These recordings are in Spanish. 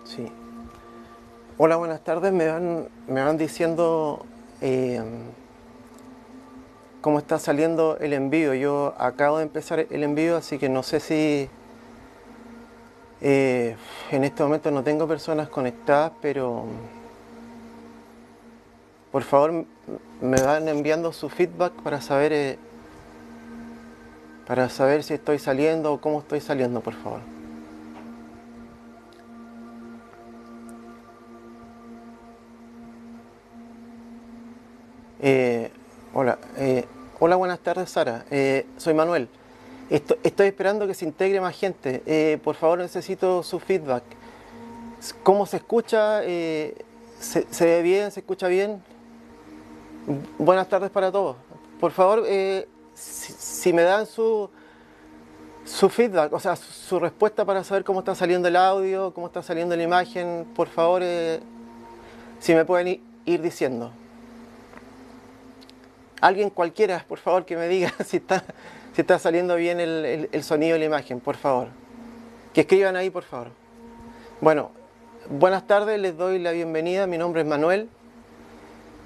Sí. Hola, buenas tardes. Me van diciendo cómo está saliendo el envío. Yo acabo de empezar el envío, así que no sé si en este momento no tengo personas conectadas, pero por favor me van enviando su feedback para saber si estoy saliendo o cómo estoy saliendo, por favor. Eh, hola, hola, buenas tardes, Sara. Soy Manuel. Estoy esperando que se integre más gente. Por favor, necesito su feedback. ¿Cómo se escucha? ¿Se ve bien? ¿Se escucha bien? Buenas tardes para todos. Por favor, si me dan su feedback, o sea, su respuesta para saber cómo está saliendo el audio, cómo está saliendo la imagen, por favor, si me pueden ir diciendo. Alguien cualquiera, por favor, que me diga si está saliendo bien el sonido y la imagen, por favor. Que escriban ahí, por favor. Bueno, buenas tardes, les doy la bienvenida. Mi nombre es Manuel.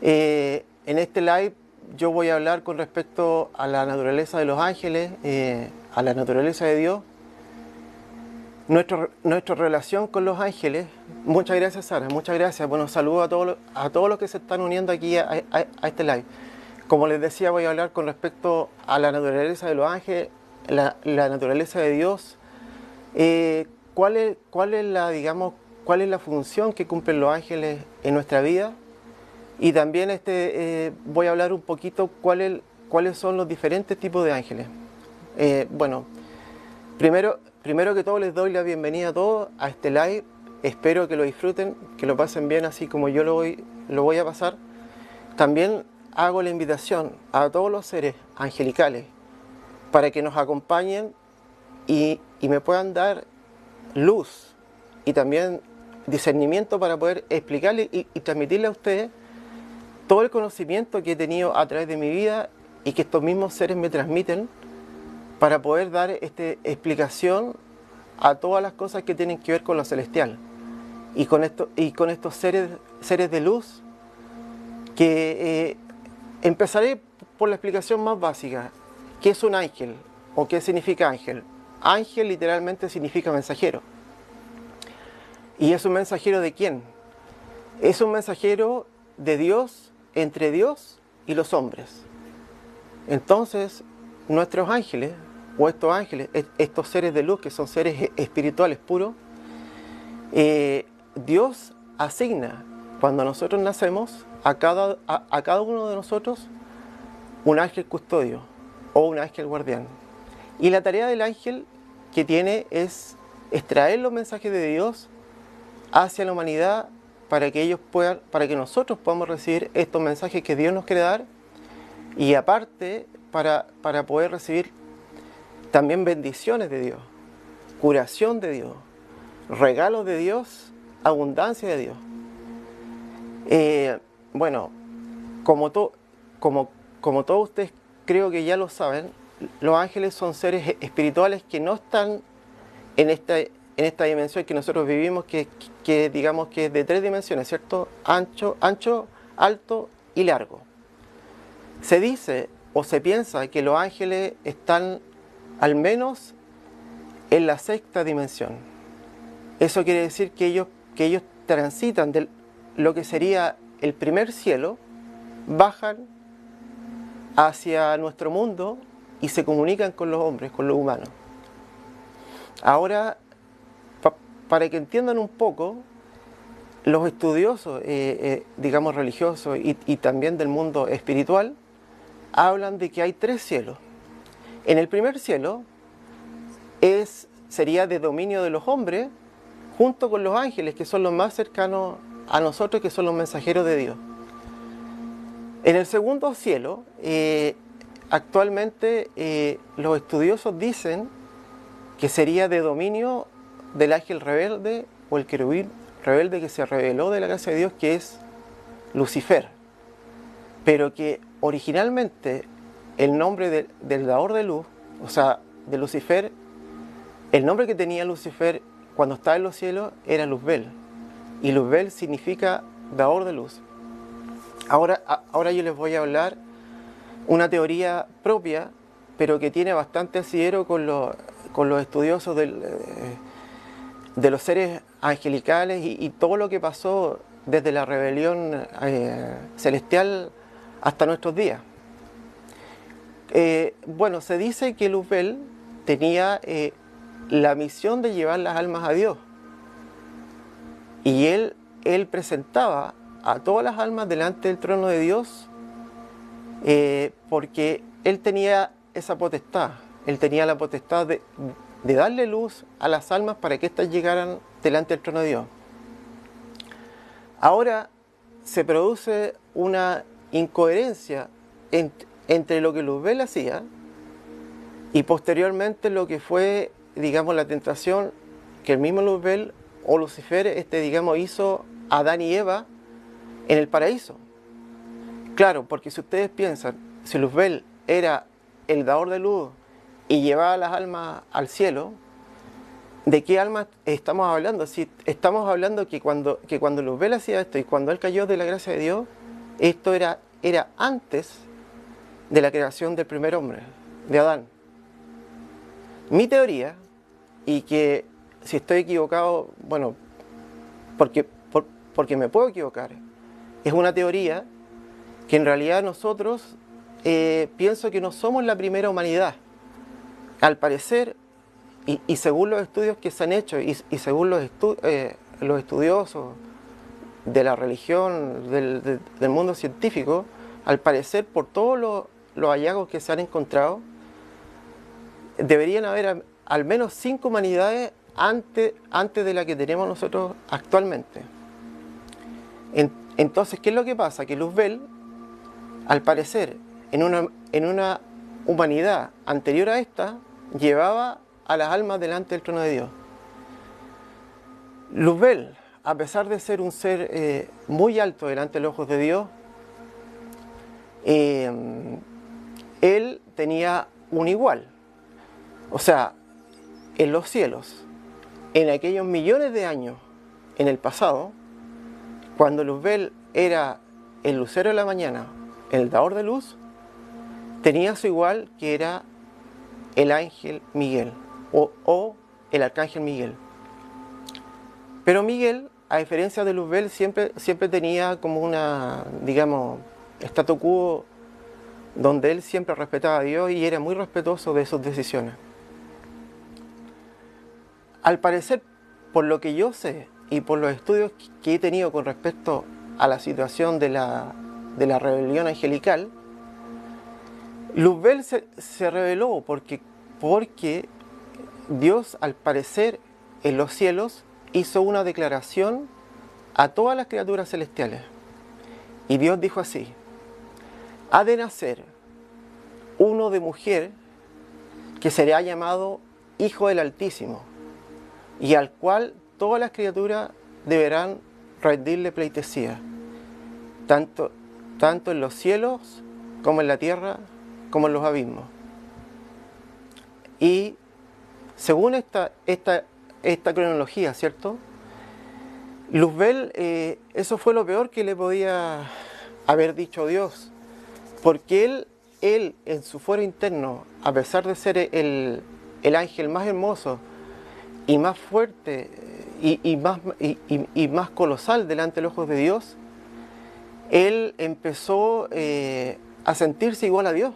En este live yo voy a hablar con respecto a la naturaleza de los ángeles, a la naturaleza de Dios, nuestra relación con los ángeles. Muchas gracias, Sara, muchas gracias. Bueno, saludos a todos los que se están uniendo aquí a este live. Como les decía, voy a hablar con respecto a la naturaleza de los ángeles, la naturaleza de Dios. ¿Cuál es la función que cumplen los ángeles en nuestra vida? Y también voy a hablar un poquito cuáles son los diferentes tipos de ángeles. Bueno, primero que todo les doy la bienvenida a todos a este live. Espero que lo disfruten, que lo pasen bien así como yo lo voy a pasar. También hago la invitación a todos los seres angelicales para que nos acompañen y me puedan dar luz y también discernimiento para poder explicarle y transmitirle a ustedes todo el conocimiento que he tenido a través de mi vida y que estos mismos seres me transmiten para poder dar explicación a todas las cosas que tienen que ver con lo celestial y con estos seres de luz que empezaré por la explicación más básica. ¿Qué es un ángel o qué significa ángel? Ángel literalmente significa mensajero. ¿Y es un mensajero de quién? Es un mensajero de Dios, entre Dios y los hombres. Entonces, nuestros ángeles, o estos ángeles, estos seres de luz que son seres espirituales puros, Dios asigna, cuando nosotros nacemos, a cada uno de nosotros un ángel custodio o un ángel guardián. Y la tarea del ángel que tiene es extraer los mensajes de Dios hacia la humanidad para que nosotros podamos recibir estos mensajes que Dios nos quiere dar, y aparte para poder recibir también bendiciones de Dios, curación de Dios, regalos de Dios, abundancia de Dios. Bueno, como todos ustedes creo que ya lo saben, los ángeles son seres espirituales que no están en esta dimensión que nosotros vivimos, que digamos que es de 3 dimensiones, ¿cierto? Ancho, alto y largo. Se dice o se piensa que los ángeles están al menos en la 6ª dimensión. Eso quiere decir que ellos transitan de lo que sería el primer cielo, bajan hacia nuestro mundo y se comunican con los hombres, con los humanos. Ahora, para que entiendan un poco, los estudiosos, digamos religiosos y también del mundo espiritual, hablan de que hay 3 cielos. En el primer cielo sería de dominio de los hombres, junto con los ángeles, que son los más cercanos a nosotros, que son los mensajeros de Dios. En el segundo cielo, actualmente los estudiosos dicen que sería de dominio del ángel rebelde o el querubín rebelde que se rebeló de la gracia de Dios, que es Lucifer, pero que originalmente el nombre del dador de luz, o sea, de Lucifer, El nombre que tenía Lucifer cuando estaba en los cielos era Luzbel, y Luzbel significa dador de luz. Ahora yo les voy a hablar una teoría propia, pero que tiene bastante asidero con los estudiosos de los seres angelicales y todo lo que pasó desde la rebelión celestial hasta nuestros días. Bueno, se dice que Luzbel tenía la misión de llevar las almas a Dios, y él presentaba a todas las almas delante del trono de Dios, porque él tenía esa potestad. Él tenía la potestad de darle luz a las almas para que éstas llegaran delante del trono de Dios. Ahora se produce una incoherencia entre lo que Luzbel hacía y posteriormente lo que fue, digamos, la tentación que el mismo Luzbel o Lucifer, digamos, hizo a Adán y Eva en el paraíso. Claro, porque si ustedes piensan, si Luzbel era el dador de luz y llevaba las almas al cielo, ¿de qué almas estamos hablando? Si estamos hablando que cuando Luzbel hacía esto y cuando él cayó de la gracia de Dios, esto era antes de la creación del primer hombre, de Adán. Mi teoría, y que si estoy equivocado, bueno, porque me puedo equivocar, es una teoría que en realidad nosotros pienso que no somos la primera humanidad. Al parecer, y según los estudios que se han hecho y según los estudiosos de la religión, del mundo científico, al parecer, por todos los hallazgos que se han encontrado, deberían haber al menos 5 humanidades antes de la que tenemos nosotros actualmente. Entonces, ¿qué es lo que pasa? Que Luzbel, al parecer, en una humanidad anterior a esta, llevaba a las almas delante del trono de Dios. Luzbel, a pesar de ser un ser muy alto delante de los ojos de Dios, él tenía un igual. O sea, en los cielos, en aquellos millones de años en el pasado, cuando Luzbel era el lucero de la mañana, el dador de luz, tenía su igual, que era el ángel Miguel o el arcángel Miguel. Pero Miguel, a diferencia de Luzbel, siempre tenía como una, digamos, statu quo, donde él siempre respetaba a Dios y era muy respetuoso de sus decisiones. Al parecer, por lo que yo sé y por los estudios que he tenido con respecto a la situación de la rebelión angelical, Luzbel se rebeló porque Dios, al parecer, en los cielos, hizo una declaración a todas las criaturas celestiales. Y Dios dijo así: ha de nacer uno de mujer que será llamado Hijo del Altísimo, y al cual todas las criaturas deberán rendirle pleitesía, tanto en los cielos, como en la tierra, como en los abismos. Y según esta cronología, ¿cierto? Luzbel, eso fue lo peor que le podía haber dicho Dios, porque él en su fuero interno, a pesar de ser el ángel más hermoso y más fuerte y más colosal delante de los ojos de Dios, él empezó a sentirse igual a Dios.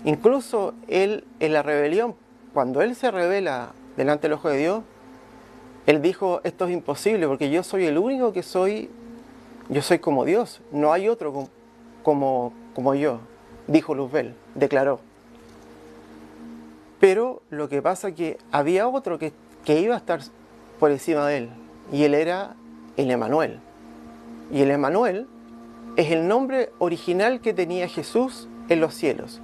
Incluso él, en la rebelión, cuando él se revela delante del ojo de Dios, él dijo: esto es imposible porque yo soy el único que soy como Dios, no hay otro como yo, dijo Luzbel, declaró. Pero lo que pasa es que había otro que iba a estar por encima de él, y él era el Emmanuel. Y el Emmanuel es el nombre original que tenía Jesús en los cielos.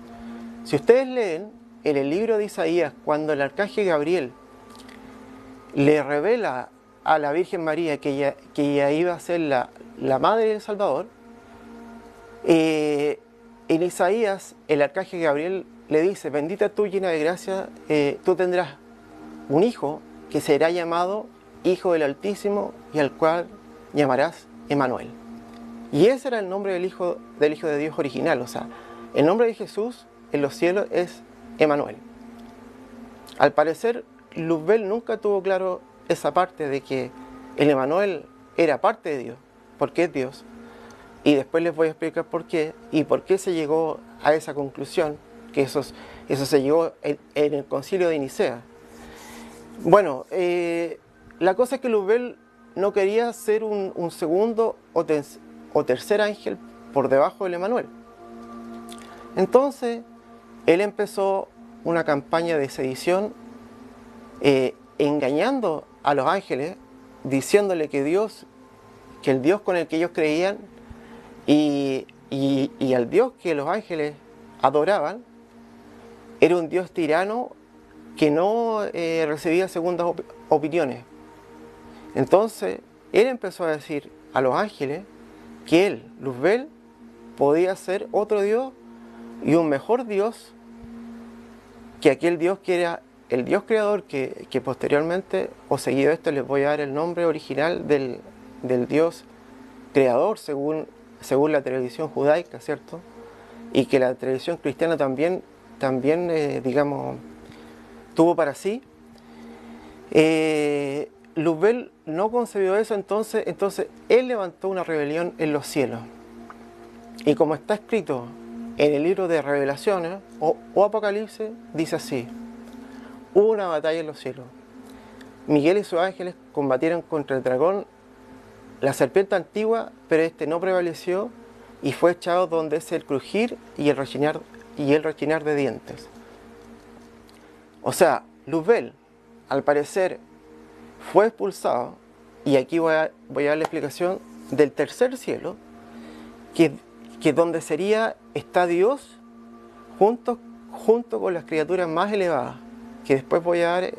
Si ustedes leen en el libro de Isaías, cuando el arcángel Gabriel le revela a la Virgen María que ella iba a ser la madre del Salvador, en Isaías el arcángel Gabriel le dice: bendita tú, llena de gracia, tú tendrás un hijo que será llamado Hijo del Altísimo y al cual llamarás Emmanuel. Y ese era el nombre del Hijo de Dios original. O sea, el nombre de Jesús en los cielos es Emmanuel. Al parecer, Luzbel nunca tuvo claro esa parte de que el Emmanuel era parte de Dios, porque es Dios. Y después les voy a explicar por qué y por qué se llegó a esa conclusión, que eso se llegó en el concilio de Nicea. Bueno, la cosa es que Luzbel no quería ser un segundo o tercer ángel por debajo del Emmanuel. Entonces, él empezó una campaña de sedición, engañando a los ángeles, diciéndole que el Dios con el que ellos creían y al Dios que los ángeles adoraban, era un Dios tirano que no recibía segundas opiniones. Entonces, él empezó a decir a los ángeles que él, Luzbel, podía ser otro Dios y un mejor Dios que aquel Dios que era el Dios creador, que posteriormente, o seguido esto, les voy a dar el nombre original del Dios creador según la tradición judaica, ¿cierto? Y que la tradición cristiana también digamos, tuvo para sí. Luzbel no concebió eso, entonces él levantó una rebelión en los cielos. Y como está escrito en el libro de Revelaciones o Apocalipsis, dice así: hubo una batalla en los cielos. Miguel y sus ángeles combatieron contra el dragón, la serpiente antigua, pero este no prevaleció y fue echado donde es el crujir y el rechinar de dientes. O sea, Luzbel, al parecer, fue expulsado, y aquí voy a dar la explicación, del tercer cielo, que donde está Dios junto con las criaturas más elevadas, que después voy a dar,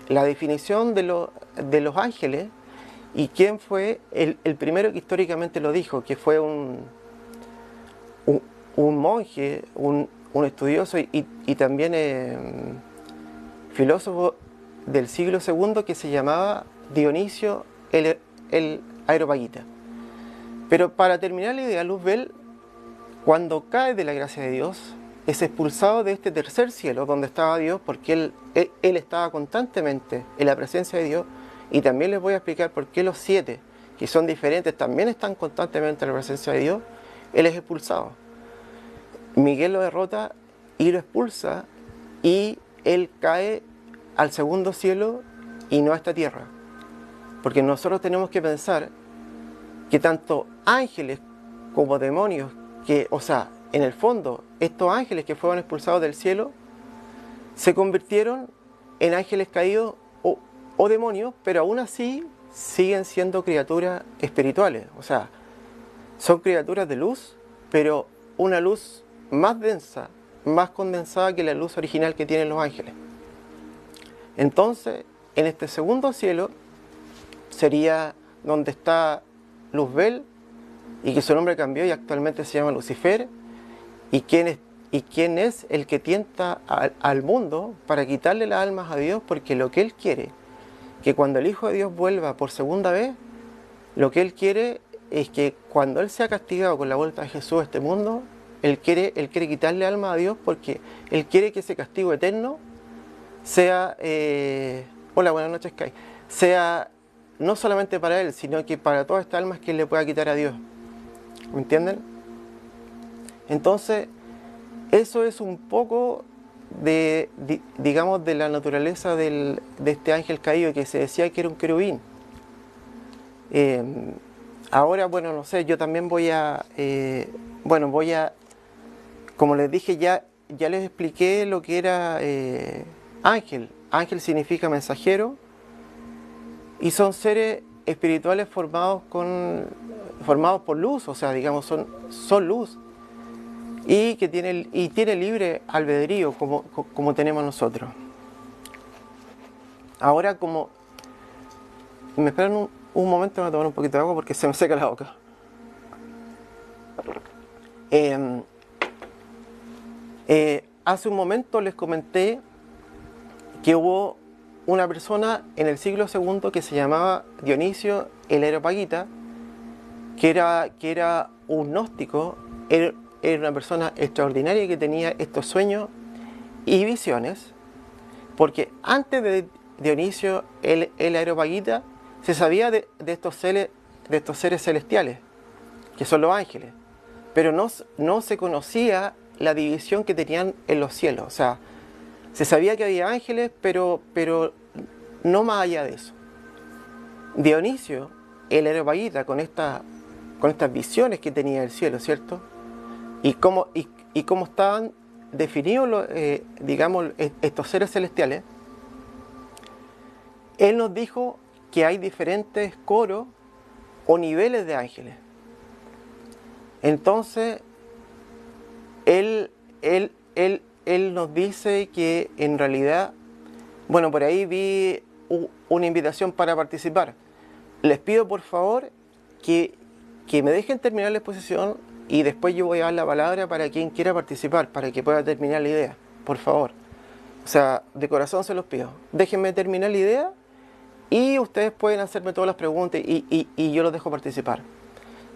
la definición de los ángeles y quién fue el primero que históricamente lo dijo, que fue un monje, un estudioso y también filósofo del siglo II, que se llamaba Dionisio el Areopagita. Pero para terminar la idea, Luzbel, cuando cae de la gracia de Dios, es expulsado de este tercer cielo donde estaba Dios, porque él estaba constantemente en la presencia de Dios. Y también les voy a explicar por qué los 7, que son diferentes, también están constantemente en la presencia de Dios. Él es expulsado. Miguel lo derrota y lo expulsa, y él cae al segundo cielo y no a esta tierra. Porque nosotros tenemos que pensar que tanto ángeles como demonios, en el fondo, estos ángeles que fueron expulsados del cielo se convirtieron en ángeles caídos o demonios, pero aún así siguen siendo criaturas espirituales. O sea, son criaturas de luz, pero una luz más densa, más condensada que la luz original que tienen los ángeles. Entonces, en este segundo cielo sería donde está Luzbel, y que su nombre cambió y actualmente se llama Lucifer, y quién es el que tienta al mundo para quitarle las almas a Dios, porque lo que él quiere, que cuando el Hijo de Dios vuelva por segunda vez, lo que él quiere es que cuando él sea castigado con la vuelta de Jesús a este mundo, él quiere quitarle alma a Dios, porque él quiere que ese castigo eterno sea, hola, buenas noches, Kai, sea no solamente para él, sino que para todas estas almas que él le pueda quitar a Dios. ¿Me entienden? Entonces, eso es un poco digamos, de la naturaleza de este ángel caído, que se decía que era un querubín. Ahora, bueno, no sé, yo también voy a, como les dije, ya les expliqué lo que era ángel. Ángel significa mensajero, y son seres espirituales formados por luz, o sea, digamos, son luz, y que tiene libre albedrío como tenemos nosotros. Ahora, como me esperan un momento, me voy a tomar un poquito de agua porque se me seca la boca. hace un momento les comenté que hubo una persona en el siglo II que se llamaba Dionisio el Areopagita, que era un gnóstico, era una persona extraordinaria que tenía estos sueños y visiones, porque antes de Dionisio el Areopagita se sabía de estos seres celestiales, que son los ángeles, pero no se conocía la división que tenían en los cielos. O sea, se sabía que había ángeles, pero no más allá de eso. Dionisio el Areopagita, con estas visiones que tenía del cielo, ¿cierto? Y cómo estaban definidos digamos, estos seres celestiales, él nos dijo que hay diferentes coros o niveles de ángeles. Entonces, él nos dice que en realidad, bueno, por ahí vi una invitación para participar. Les pido por favor que me dejen terminar la exposición y después yo voy a dar la palabra para quien quiera participar, para que pueda terminar la idea, por favor. O sea, de corazón se los pido. Déjenme terminar la idea y ustedes pueden hacerme todas las preguntas y yo los dejo participar.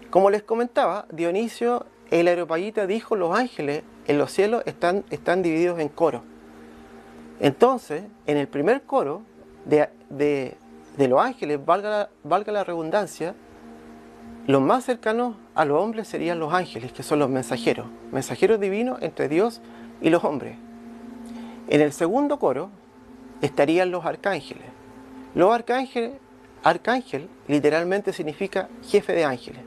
Como les comentaba, Dionisio el Areopagita dijo: los ángeles en los cielos están divididos en coros. Entonces, en el primer coro de los ángeles, valga la redundancia, los más cercanos a los hombres serían los ángeles, que son los mensajeros divinos entre Dios y los hombres. En el segundo coro estarían los arcángeles. Los arcángeles, arcángel literalmente significa jefe de ángeles.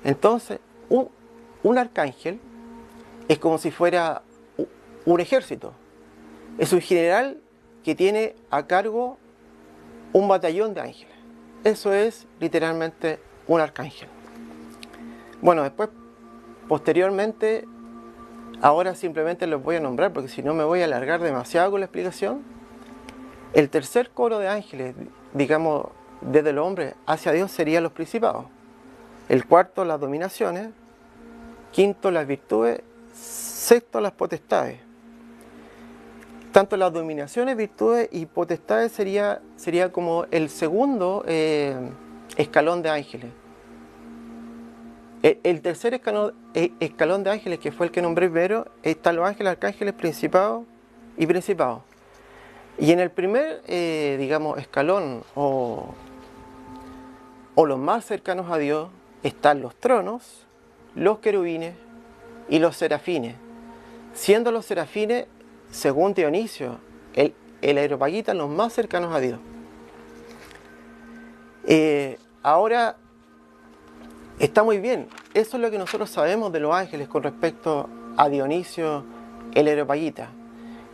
Entonces, un arcángel es como si fuera un ejército. Es un general que tiene a cargo un batallón de ángeles. Eso es literalmente un arcángel. Bueno, después, posteriormente, ahora simplemente los voy a nombrar porque si no me voy a alargar demasiado con la explicación. El tercer coro de ángeles, digamos, desde los hombres hacia Dios, serían los principados. El cuarto, las dominaciones. Quinto, las virtudes. Sexto, las potestades. Tanto las dominaciones, virtudes y potestades sería como el segundo escalón de ángeles. El tercer escalón de ángeles, que fue el que nombré primero, están los ángeles, arcángeles, principados y principados. Y en el primer, digamos, escalón o los más cercanos a Dios están los tronos, los querubines y los serafines. Siendo los serafines, según Dionisio el Areopagita, los más cercanos a Dios. Ahora, está muy bien. Eso es lo que nosotros sabemos de los ángeles con respecto a Dionisio el Areopagita.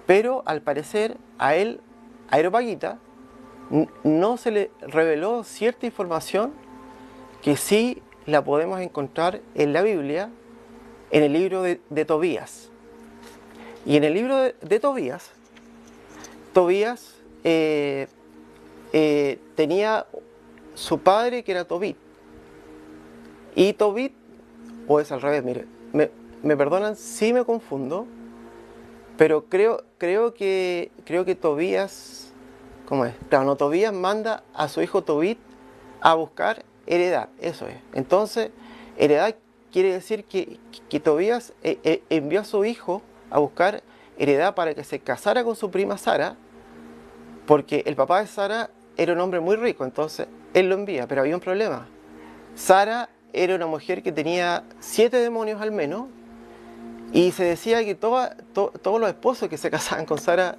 Pero al parecer a él, Areopagita, no se le reveló cierta información que sí la podemos encontrar en la Biblia, en el libro de Tobías. Y en el libro de Tobías, tenía su padre que era Tobit. Y Tobit, o es al revés, mire, me perdonan si me confundo, pero creo que Tobías, ¿cómo es? Claro, no, Tobías manda a su hijo Tobit a buscar heredad, eso es. Entonces, heredad quiere decir que Tobías envió a su hijo a buscar heredad para que se casara con su prima Sara, porque el papá de Sara era un hombre muy rico, entonces él lo envía, pero había un problema. Sara era una mujer que tenía 7 demonios al menos, y se decía que todos los esposos que se casaban con Sara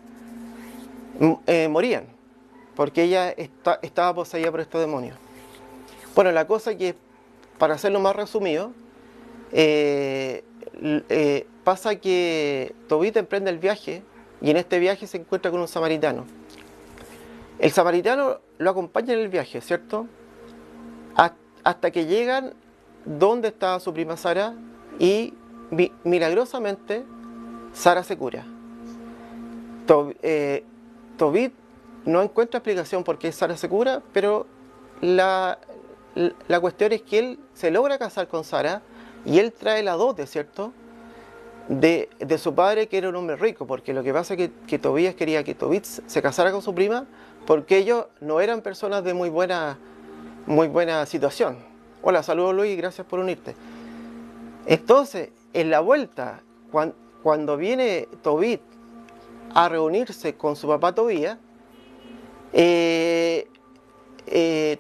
morían, porque ella estaba poseída por estos demonios. Bueno, la cosa que, para hacerlo más resumido, pasa que Tobit emprende el viaje, y en este viaje se encuentra con un samaritano. El samaritano lo acompaña en el viaje, ¿cierto? Hasta que llegan donde estaba su prima Sara, y milagrosamente Sara se cura. Tobit no encuentra explicación por qué Sara se cura, pero la cuestión es que él se logra casar con Sara y él trae la dote, ¿cierto? de su padre, que era un hombre rico, porque lo que pasa es que Tobías quería que Tobit se casara con su prima, porque ellos no eran personas de muy buena situación. Hola, saludos Luis, gracias por unirte. Entonces, en la vuelta, cuando viene Tobit a reunirse con su papá Tobías,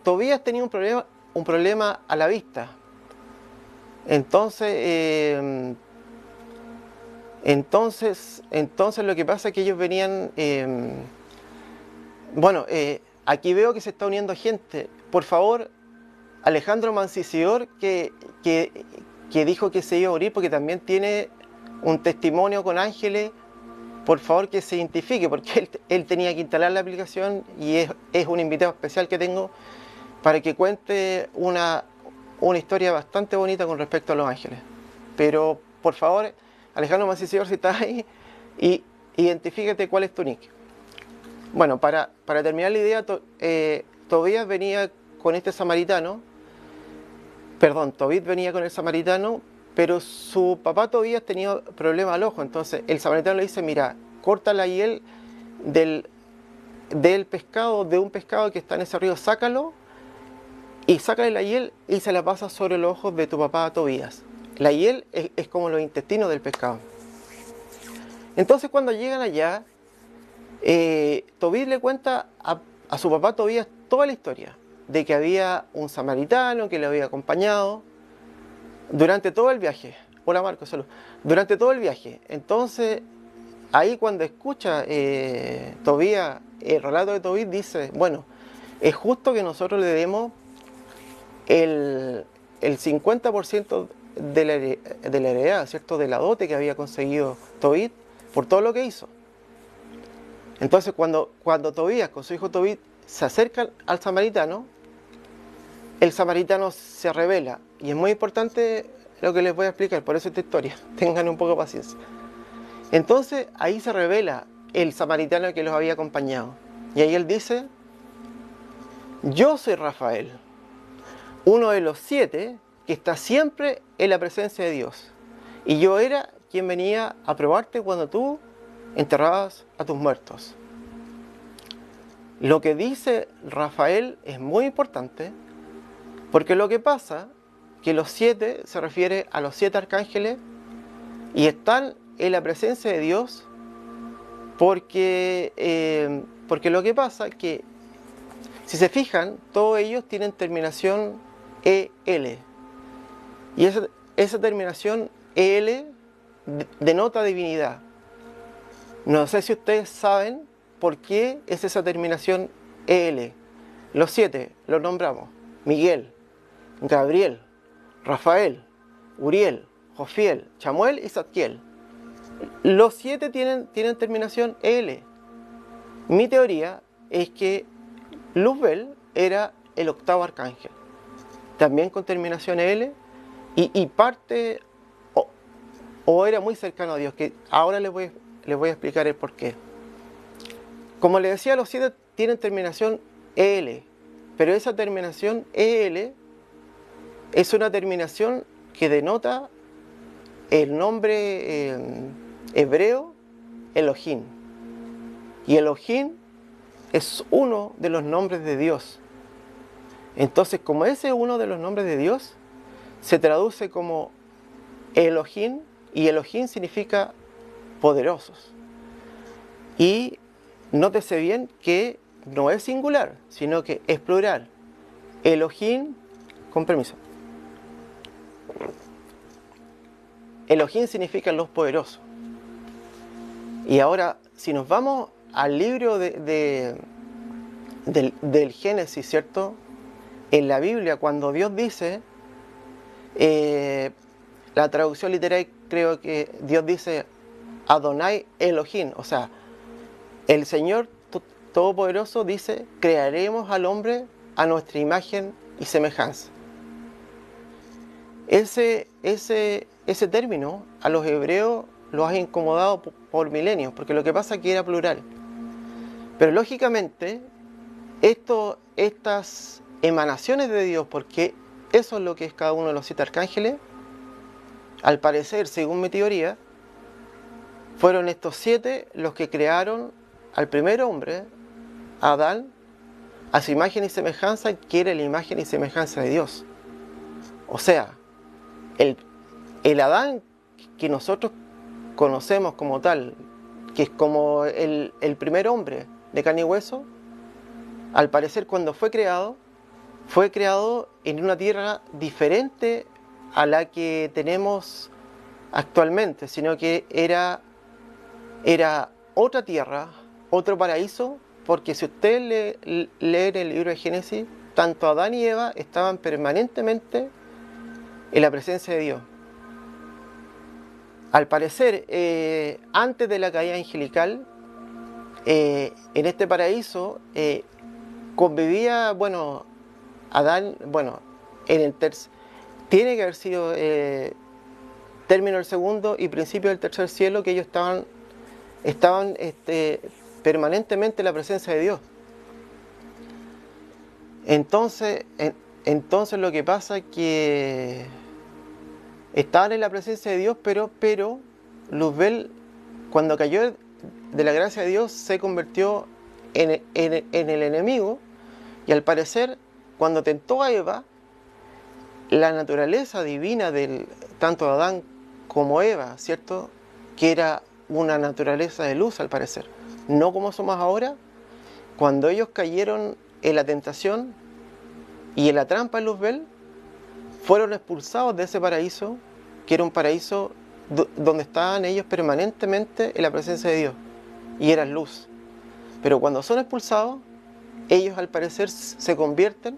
Tobías tenía un problema a la vista. Entonces lo que pasa es que ellos venían... aquí veo que se está uniendo gente. Por favor, Alejandro Mancisidor, que dijo que se iba a unir porque también tiene un testimonio con ángeles, por favor que se identifique, porque él tenía que instalar la aplicación y es un invitado especial que tengo para que cuente una historia bastante bonita con respecto a los ángeles. Pero, por favor, Alejandro Mancisidor, si estás ahí, y identifícate cuál es tu nick. Bueno, para terminar la idea, Tobías venía con este samaritano, Tobit venía con el samaritano, pero su papá Tobías tenía problemas al ojo. Entonces el samaritano le dice, mira, corta la hiel del pescado, de un pescado que está en ese río, sácalo, y sácale la hiel y se la pasa sobre los ojos de tu papá Tobías. La hiel es como los intestinos del pescado. Entonces cuando llegan allá, Tobit le cuenta a su papá Tobías toda la historia, de que había un samaritano que le había acompañado durante todo el viaje. Hola Marco, salud. Durante todo el viaje. Entonces, ahí cuando escucha Tobías el relato de Tobit, dice, bueno, es justo que nosotros le demos el 50% de la heredad, ¿cierto? De la dote que había conseguido Tobit por todo lo que hizo. Entonces cuando Tobías con su hijo Tobit se acercan al samaritano, el samaritano se revela. Y es muy importante lo que les voy a explicar, por eso esta historia. Tengan un poco de paciencia. Entonces ahí se revela el samaritano que los había acompañado. Y ahí él dice, yo soy Rafael, uno de los 7 que está siempre en la presencia de Dios. Y yo era quien venía a probarte cuando tú enterrabas a tus muertos. Lo que dice Rafael es muy importante, porque lo que pasa que los 7 se refiere a los 7 arcángeles y están en la presencia de Dios porque lo que pasa es que, si se fijan, todos ellos tienen terminación EL. Y esa terminación EL denota divinidad. No sé si ustedes saben por qué es esa terminación EL. Los 7 los nombramos: Miguel, Gabriel, Rafael, Uriel, Jofiel, Chamuel y Zadkiel. Los 7 tienen terminación EL. Mi teoría es que Luzbel era el 8º arcángel, también con terminación EL, y parte o era muy cercano a Dios, que ahora les voy a explicar el porqué. Como les decía, los 7 tienen terminación EL, pero esa terminación EL es una terminación que denota el nombre hebreo Elohim. Y Elohim es uno de los nombres de Dios. Entonces, como ese es uno de los nombres de Dios, se traduce como Elohim, y Elohim significa poderosos. Y nótese bien que no es singular, sino que es plural. Elohim, con permiso. Elohim significa los poderosos. Y ahora, si nos vamos al libro del Génesis, ¿cierto? En la Biblia, cuando Dios dice, la traducción literal, creo que Dios dice Adonai Elohim, o sea, el Señor Todopoderoso dice, crearemos al hombre a nuestra imagen y semejanza. Ese término a los hebreos lo ha incomodado por milenios, porque lo que pasa es que era plural. Pero lógicamente, estas emanaciones de Dios, porque eso es lo que es cada uno de los 7 arcángeles, al parecer, según mi teoría, fueron estos 7 los que crearon al primer hombre, Adán, a su imagen y semejanza, que era la imagen y semejanza de Dios. O sea, el Adán que nosotros conocemos como tal, que es como el primer hombre de carne y hueso, al parecer cuando fue creado en una tierra diferente a la que tenemos actualmente, sino que era otra tierra, otro paraíso, porque si ustedes leen el libro de Génesis, tanto Adán y Eva estaban permanentemente en la presencia de Dios. Al parecer, antes de la caída angelical, en este paraíso convivía, bueno, Adán, bueno, tiene que haber sido término del segundo y principio del tercer cielo, que ellos estaban permanentemente en la presencia de Dios. Entonces lo que pasa es que estaban en la presencia de Dios, pero Luzbel, cuando cayó de la gracia de Dios, se convirtió en el enemigo, y al parecer, cuando tentó a Eva, la naturaleza divina del tanto Adán como Eva, ¿cierto?, que era una naturaleza de luz, al parecer, no como somos ahora. Cuando ellos cayeron en la tentación y en la trampa de Luzbel, fueron expulsados de ese paraíso, que era un paraíso donde estaban ellos permanentemente en la presencia de Dios, y eran luz. Pero cuando son expulsados, ellos al parecer se convierten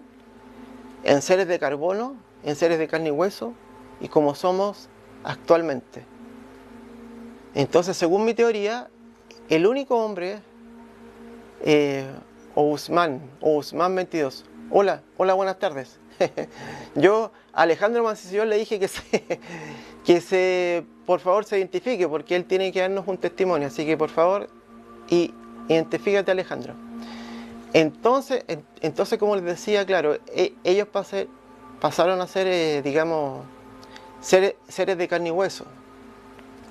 en seres de carbono, en seres de carne y hueso, y como somos actualmente. Entonces, según mi teoría, el único hombre, Ousmane 22. Hola, buenas tardes. Yo a Alejandro Mancición le dije que por favor se identifique, porque él tiene que darnos un testimonio, así que por favor, identifícate, Alejandro. Entonces, como les decía, claro, ellos pasaron a ser, digamos, seres de carne y hueso,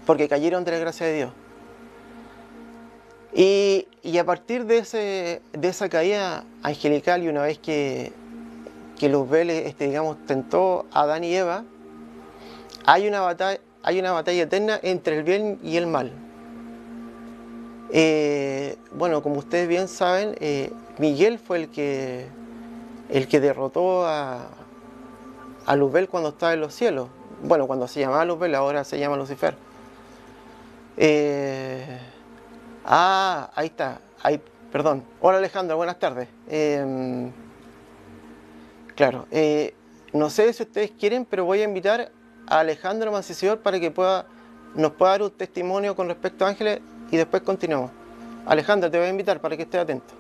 porque cayeron de la gracia de Dios. Y a partir de esa caída angelical, y una vez que Luzbel, digamos, tentó a Adán y Eva, hay una batalla eterna entre el bien y el mal. Bueno, como ustedes bien saben, Miguel fue el que derrotó a Luzbel cuando estaba en los cielos. Bueno, cuando se llamaba Luzbel, ahora se llama Lucifer. Ahí está. Perdón. Hola, Alejandro, buenas tardes. Claro, no sé si ustedes quieren, pero voy a invitar a Alejandro Mancisidor para que nos pueda dar un testimonio con respecto a ángeles, y después continuamos. Alejandro, te voy a invitar para que estés atento.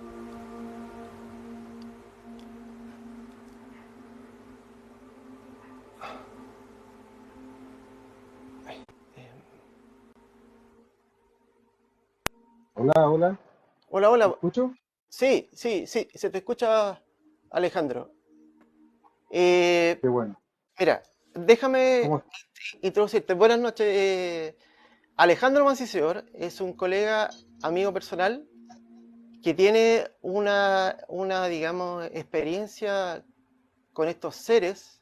Hola, hola, ¿me Hola. escucho? Sí, se te escucha, Alejandro. Eh, Qué bueno. Mira, déjame ¿Cómo estás? introducirte. Buenas noches. Alejandro Mancisidor es un colega, amigo personal, que tiene digamos, experiencia con estos seres,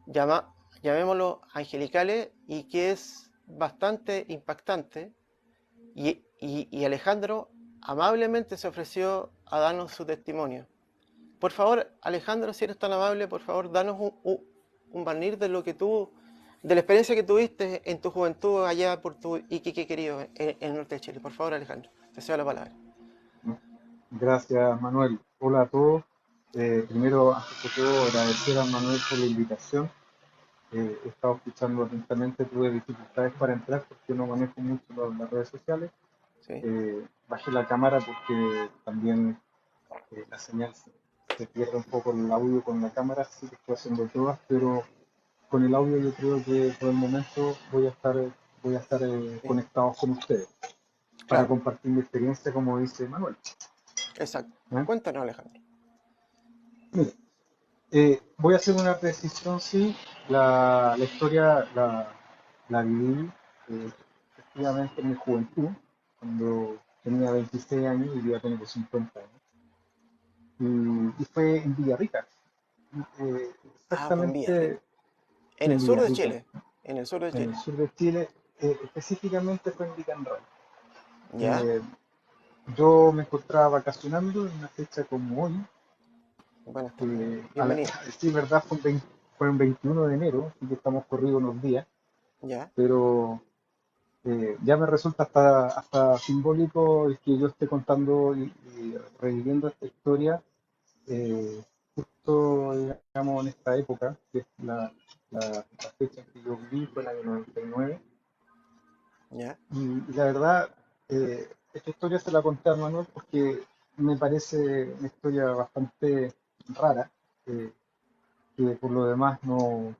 llamémoslo angelicales, y que es bastante impactante. Y Alejandro amablemente se ofreció a darnos su testimonio. Por favor, Alejandro, si eres tan amable, por favor, danos un barniz de la experiencia que tuviste en tu juventud allá por tu Iquique querido, en el norte de Chile. Por favor, Alejandro, te cedo la palabra. Gracias, Manuel. Hola a todos. Primero, antes que todo, agradecer a Manuel por la invitación. He estado escuchando atentamente, tuve dificultades para entrar porque no manejo mucho las redes sociales. Sí, Bajé la cámara porque también la señal se pierde un poco el audio con la cámara, así que estoy haciendo todas, pero con el audio yo creo que por el momento voy a estar sí, conectado con ustedes para claro, compartir mi experiencia, como dice Manuel. exacto. ¿Eh? Cuéntanos, Alejandro. Mire, voy a hacer una precisión, sí. La historia la viví, efectivamente en mi juventud, cuando tenía 26 años y ya tengo 50 años. Y fue en Villarrica, Ah, fue en Villarrica. exactamente En el en sur de Villarrica, Chile. En el sur de en el Chile. sur de Chile, específicamente fue en Licanroy. ¿Ya? Eh, yo me encontraba vacacionando en una fecha como hoy, Buenas tardes. a Bienvenido. decir verdad fue un 21 de enero, así que estamos corridos unos días, ¿Ya? pero ya me resulta hasta simbólico el que yo esté contando y reviviendo esta historia eh, justo, digamos, en esta época, que es la fecha en que yo viví, fue la de 99. ¿Ya? Y la verdad, esta historia se la conté a Manuel porque me parece una historia bastante rara, eh, que por lo demás no,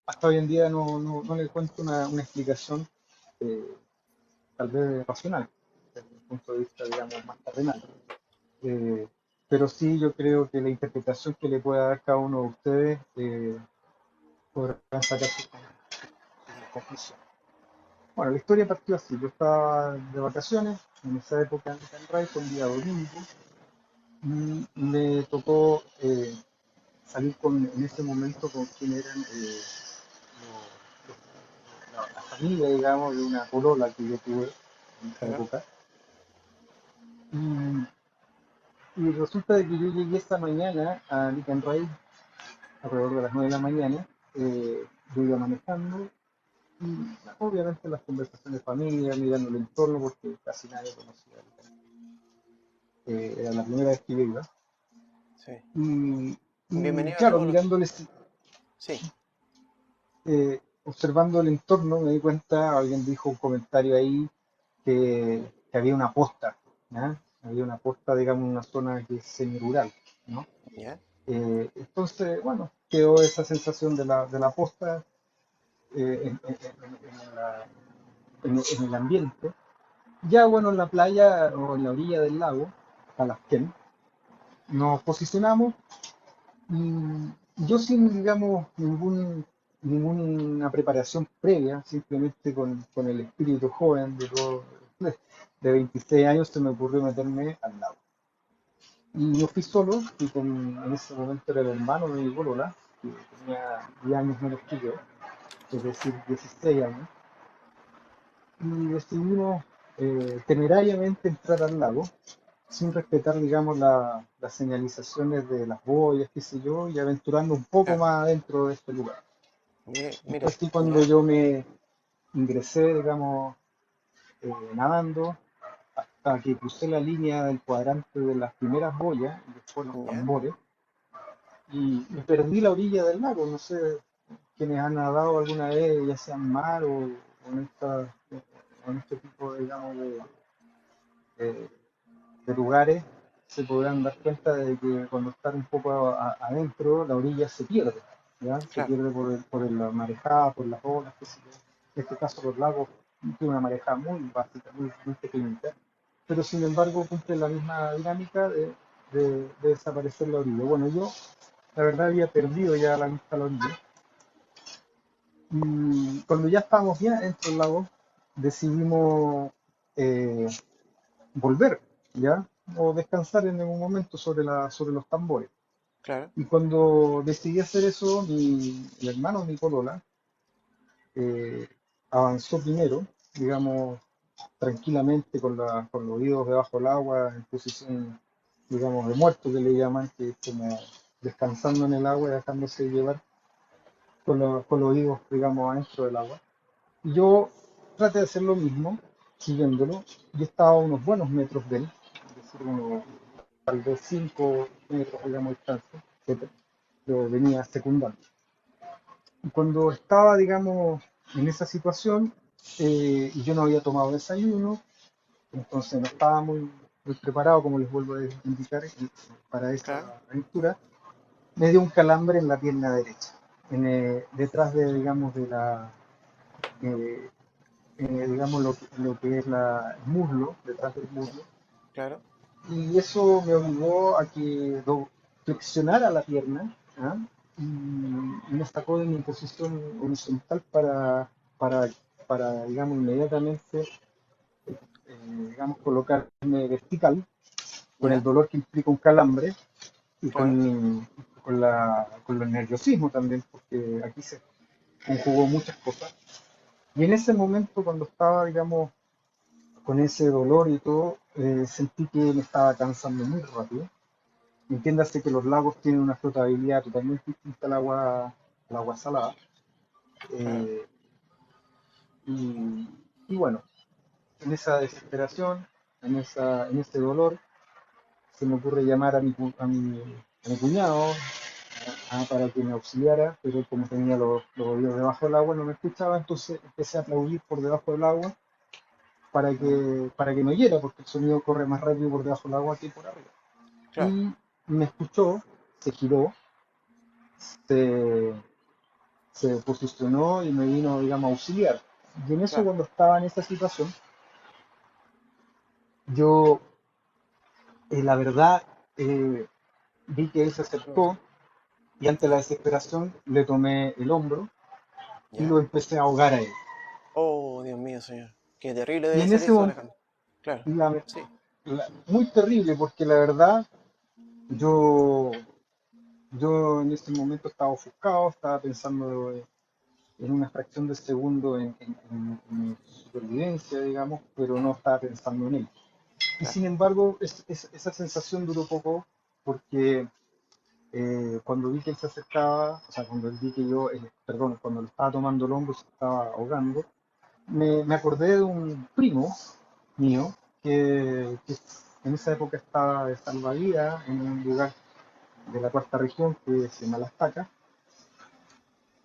hasta hoy en día no le encuentro una explicación eh, tal vez racional, desde un punto de vista, digamos, más terrenal. Eh, pero sí, yo creo que la interpretación que le pueda dar cada uno de ustedes podrán sacar sus conclusiones. Bueno, la historia partió así. Yo estaba de vacaciones en esa época en Canray, fue un día domingo, y me tocó salir en ese momento con quien eran la familia, digamos, de una polola que yo tuve en esa Claro. época. Y, y resulta de que yo llegué esta mañana a Licanray alrededor de las 9 de la mañana. Yo iba manejando y obviamente las conversaciones de familia, mirando el entorno porque casi nadie conocía Licanray. Era la primera vez que yo iba. Sí. Y Bienvenido a claro, Remoto. mirándoles, Sí. observando el entorno, me di cuenta, alguien dijo un comentario ahí que había una posta, ¿ya? Había una posta, digamos, en una zona que es semi-rural, ¿no? ¿Ya? Entonces, bueno, quedó esa sensación de la posta en el ambiente. Ya, bueno, en la playa o en la orilla del lago, Talasquén, nos posicionamos. Yo sin, digamos, ninguna preparación previa, simplemente con el espíritu joven de 26 años se me ocurrió meterme al lago. Y yo fui solo, en ese momento era el hermano de mi polola, que tenía 10 años menos que yo, es decir, 16 años, y decidimos temerariamente entrar al lago sin respetar, digamos, las señalizaciones de las boyas, qué sé yo, y aventurando un poco Claro. más adentro de este lugar. Y fue Mira, así cuando ¿ya? yo me ingresé, digamos, nadando, hasta que crucé la línea del cuadrante de las primeras boyas y después los ¿Ya? tambores, y perdí la orilla del lago. No sé quiénes han nadado alguna vez, ya sea en mar o en este tipo, digamos, de- de lugares, se podrán dar cuenta de que cuando están un poco adentro, la orilla se pierde, ¿ya? Se Claro. pierde por la marejada, por las olas, qué sé yo. En este caso los lagos tienen una marejada muy básica, muy pequeñita, pero sin embargo cumple la misma dinámica de desaparecer la orilla. Bueno, yo la verdad había perdido ya la vista a la orilla, y cuando ya estábamos bien dentro del lago, decidimos eh, volver, ¿ya? O descansar en algún momento sobre los tambores. Claro. Y cuando decidí hacer eso, el hermano de mi polola eh, avanzó primero, digamos, tranquilamente con los oídos debajo del agua, en posición, digamos, de muerto que le llaman, que es como descansando en el agua y dejándose llevar con los oídos, digamos, adentro del agua. Y yo traté de hacer lo mismo, siguiéndolo. Yo estaba a unos buenos metros de él, es decir, tal vez 5 metros, digamos, de distancia, etc. Lo venía secundando. Y cuando estaba, digamos, en esa situación, y yo no había tomado desayuno, entonces no estaba muy preparado, como les vuelvo a indicar, para Claro. esa aventura, me dio un calambre en la pierna derecha, detrás de, digamos, eh, digamos, lo que es el muslo, detrás del ¿Ya? muslo, Claro. y eso me obligó a que flexionara la pierna, ¿ah? Y me sacó de mi posición horizontal para para, digamos, inmediatamente, digamos, colocarme vertical, con el ¿Ya? dolor que implica un calambre y Claro. con el nerviosismo también, porque aquí se conjugó muchas cosas. Y en ese momento, cuando estaba, digamos, con ese dolor y todo, sentí que me estaba cansando muy rápido. Entiéndase que los lagos tienen una flotabilidad totalmente distinta al agua salada. Claro. Eh, y bueno, en esa desesperación, en ese dolor, se me ocurre llamar a mi cuñado para que me auxiliara, pero como tenía los oídos debajo del agua no me escuchaba, entonces empecé a aplaudir por debajo del agua Mm, para que me oyera, porque el sonido corre más rápido por debajo del agua que por arriba. claro. Y me escuchó, se giró, se, se posicionó y me vino, digamos, a auxiliar. Y en eso, Claro. cuando estaba en esa situación, yo, la verdad, vi que él se Mm, acercó y ante la ¿ya? desesperación le tomé el hombro y ¿Ya? lo empecé a ahogar a él. Oh, Dios mío, señor. Qué terrible Y debe en ser ese eso, momento, Alejandro. Claro. Sí. muy terrible, porque la verdad, yo, yo en ese momento estaba ofuscado, estaba pensando en una fracción de segundo en mi supervivencia, digamos, pero no estaba pensando en él. Y Claro. sin embargo, esa sensación duró poco porque cuando vi que él se acercaba, o sea, cuando él vi que yo, perdón, cuando le estaba tomando el hombro se estaba ahogando, me acordé de un primo mío que en esa época estaba de salvavidas en un lugar de la cuarta región que se llama Las Tacas.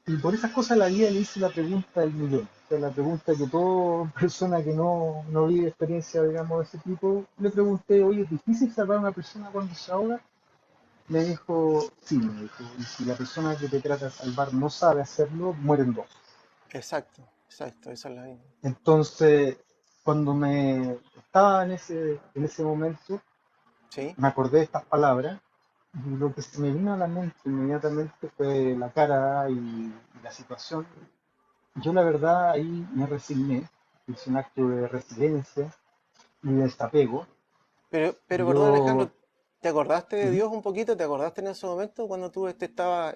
Y por esas cosas la vida le hice la pregunta del millón. O sea, la pregunta que toda persona que no vive experiencia, digamos, de ese tipo, le pregunté, oye, ¿es difícil salvar a una persona cuando se ahoga? Me dijo, sí, me dijo, y si la persona que te trata de salvar no sabe hacerlo, mueren dos. Exacto. Exacto. Esa es la misma. Entonces, cuando me estaba en ese momento, Sí. me acordé de estas palabras y lo que se me vino a la mente inmediatamente fue la cara y la situación. Yo la verdad ahí me resigné, hice un acto de resiliencia y de desapego. Pero, perdón, Yo, Alejandro, ¿te acordaste de ujú. Dios un poquito? ¿Te acordaste en ese momento cuando tú te estabas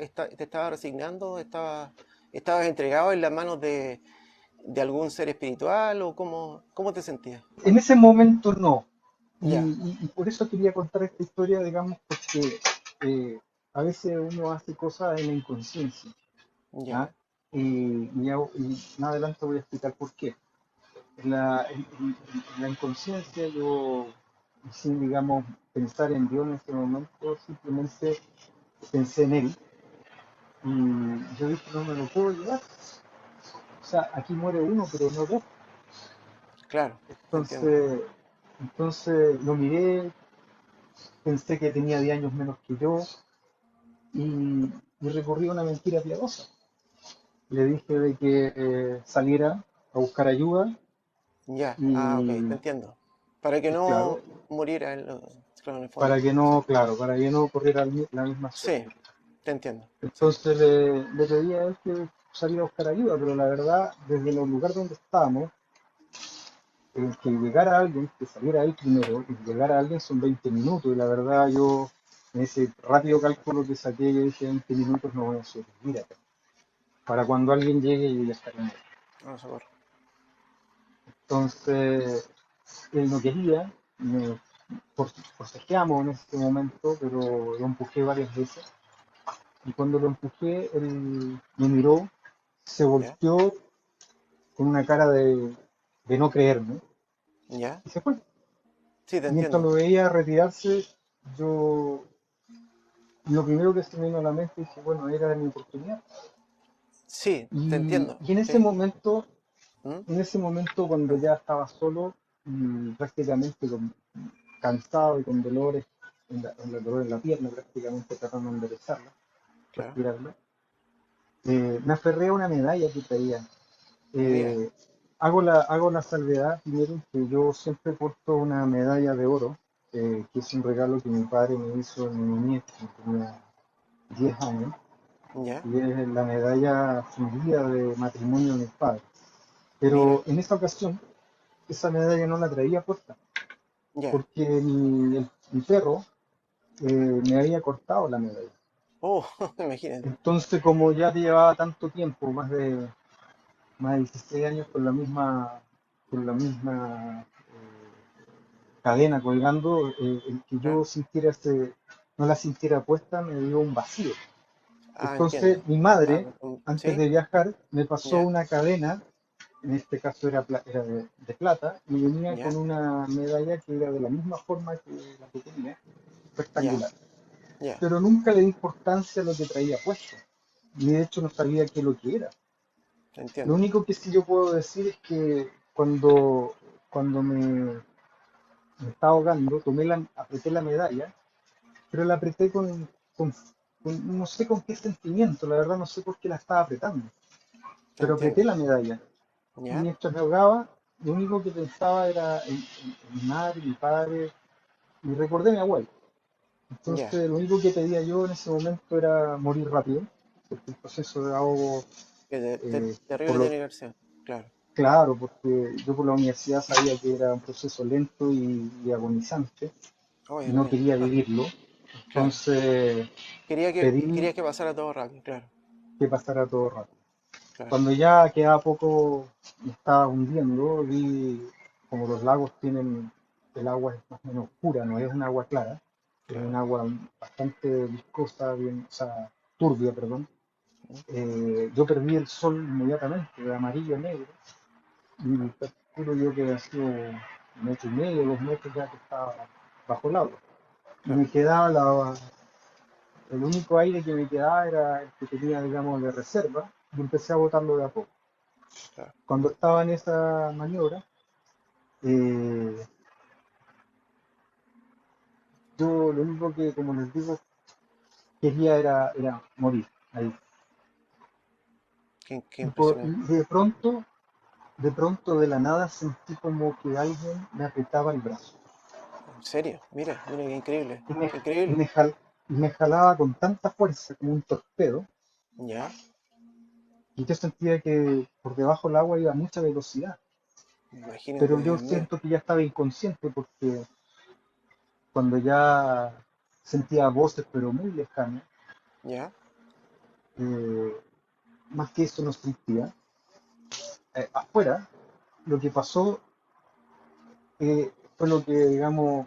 resignando, estabas entregado en las manos de algún ser espiritual o cómo te sentías? En ese momento no. Y, Ya, y por eso quería contar esta historia, digamos, porque a veces uno hace cosas en la inconsciencia. ¿Ah? ya, Y más adelante voy a explicar por qué. En la inconsciencia yo, sin, digamos, pensar en Dios en ese momento, simplemente pensé en Él. Y yo dije, no me lo puedo llevar. O sea, aquí muere uno, pero no dos. claro, te entiendo. Entonces, lo miré, pensé que tenía 10 años menos que yo y recurrí a una mentira piadosa. Le dije de que saliera a buscar ayuda Ya, ok, te y, entiendo. Para que claro, no muriera, claro, en el para fondo. que Sí, no, claro, para que no corriera la misma sí, suerte. te entiendo. Sí, Entonces le pedí a él que saliera a buscar ayuda, pero la verdad, desde el lugar donde estábamos, que llegara alguien, que saliera él primero, y llegara alguien son 20 minutos, y la verdad yo, en ese rápido cálculo que saqué, yo dije 20 minutos no voy a sobrevivir acá. Para cuando alguien llegue yo ya estaré muerto. no, socorro. Entonces, él no quería, me forcejeamos en ese momento, pero lo empujé varias veces. Y cuando lo empujé, él me miró, se Ya, volteó con una cara de no creerme ya, y se fue. sí, te Y mientras entiendo. lo veía retirarse, yo lo primero que se me vino a la mente dije, bueno, era mi oportunidad. Sí, te Y, entiendo. y en ese Sí. momento, ¿Mm? en ese momento cuando Ah, ya estaba solo y prácticamente cansado y con dolores en dolor en la pierna, prácticamente tratando de enderezarla, claro. respirarla, me aferré a una medalla que traía. Mira, Eh, hago la salvedad primero que yo siempre porto una medalla de oro, que es un regalo que mi padre me hizo en mi niñez, cuando tenía 10 años, ya, y es la medalla fundida de matrimonio de mis padres. Pero Mira, en esa ocasión, esa medalla no la traía puesta, ya. porque mi perro me había cortado la medalla. Oh, imagínate. Entonces, como ya llevaba tanto tiempo, más de 16 años con la misma cadena colgando, el que ¿Ah? yo no la sintiera puesta me dio un vacío. Ah, entiendo. Entonces, mi Ah, madre, antes ¿sí? de viajar, me pasó Ya, una cadena, en este caso era de plata, y venía con ya, una medalla que era de la misma forma que la que tenía, ya, rectangular. ya. Pero nunca le di importancia a lo que traía puesto, ni de hecho no sabía qué lo que era. Lo Entiendo. único que sí yo puedo decir es que cuando me estaba ahogando, apreté la medalla, pero la apreté no sé con qué sentimiento, la verdad no sé por qué la estaba apretando, pero apreté Entiendo. la medalla. Y Ya, mientras me ahogaba, lo único que pensaba era en mi madre, mi padre, y recordé a mi abuelo. ya. Entonces, lo único que pedía yo en ese momento era morir rápido, porque el proceso de ahogo, por Terrible lo tiene que ser. Claro. claro, porque yo por la universidad sabía que era un proceso lento y agonizante, Oh, y Dios no mío. quería Ah, vivirlo. claro. Entonces, pedí Querías que pasara todo rápido, claro. que pasara todo rápido. Claro. Cuando ya quedaba poco, me estaba hundiendo, vi como los lagos tienen, el agua es más o menos pura, no es un agua clara, es un Claro. agua bastante viscosa, bien, o sea, turbia, perdón. Mm. Yo perdí el sol inmediatamente, de amarillo a negro, y Claro. calculo yo que ha sido 1,5 metros, 2 metros ya que estaba bajo el agua. Y Claro. me quedaba el único aire que me quedaba era el que tenía, digamos, de reserva, y empecé a botarlo de a poco. Claro. Cuando estaba en esa maniobra, eh, yo lo único que, como les digo, quería era morir ahí. Qué Y impresionante. de pronto de la nada sentí como que alguien me apretaba el brazo En serio. Mira, mira, qué increíble. y me, Qué y increíble. me, jal- y me jalaba con tanta fuerza como un torpedo, Ya. y yo sentía que por debajo del agua iba a mucha velocidad. Imagínate, Pero yo Dios mío. siento que ya estaba inconsciente porque cuando ya sentía voces pero muy lejanas, Ya. eh, más que eso no sentía. Afuera, lo que pasó fue lo que, digamos,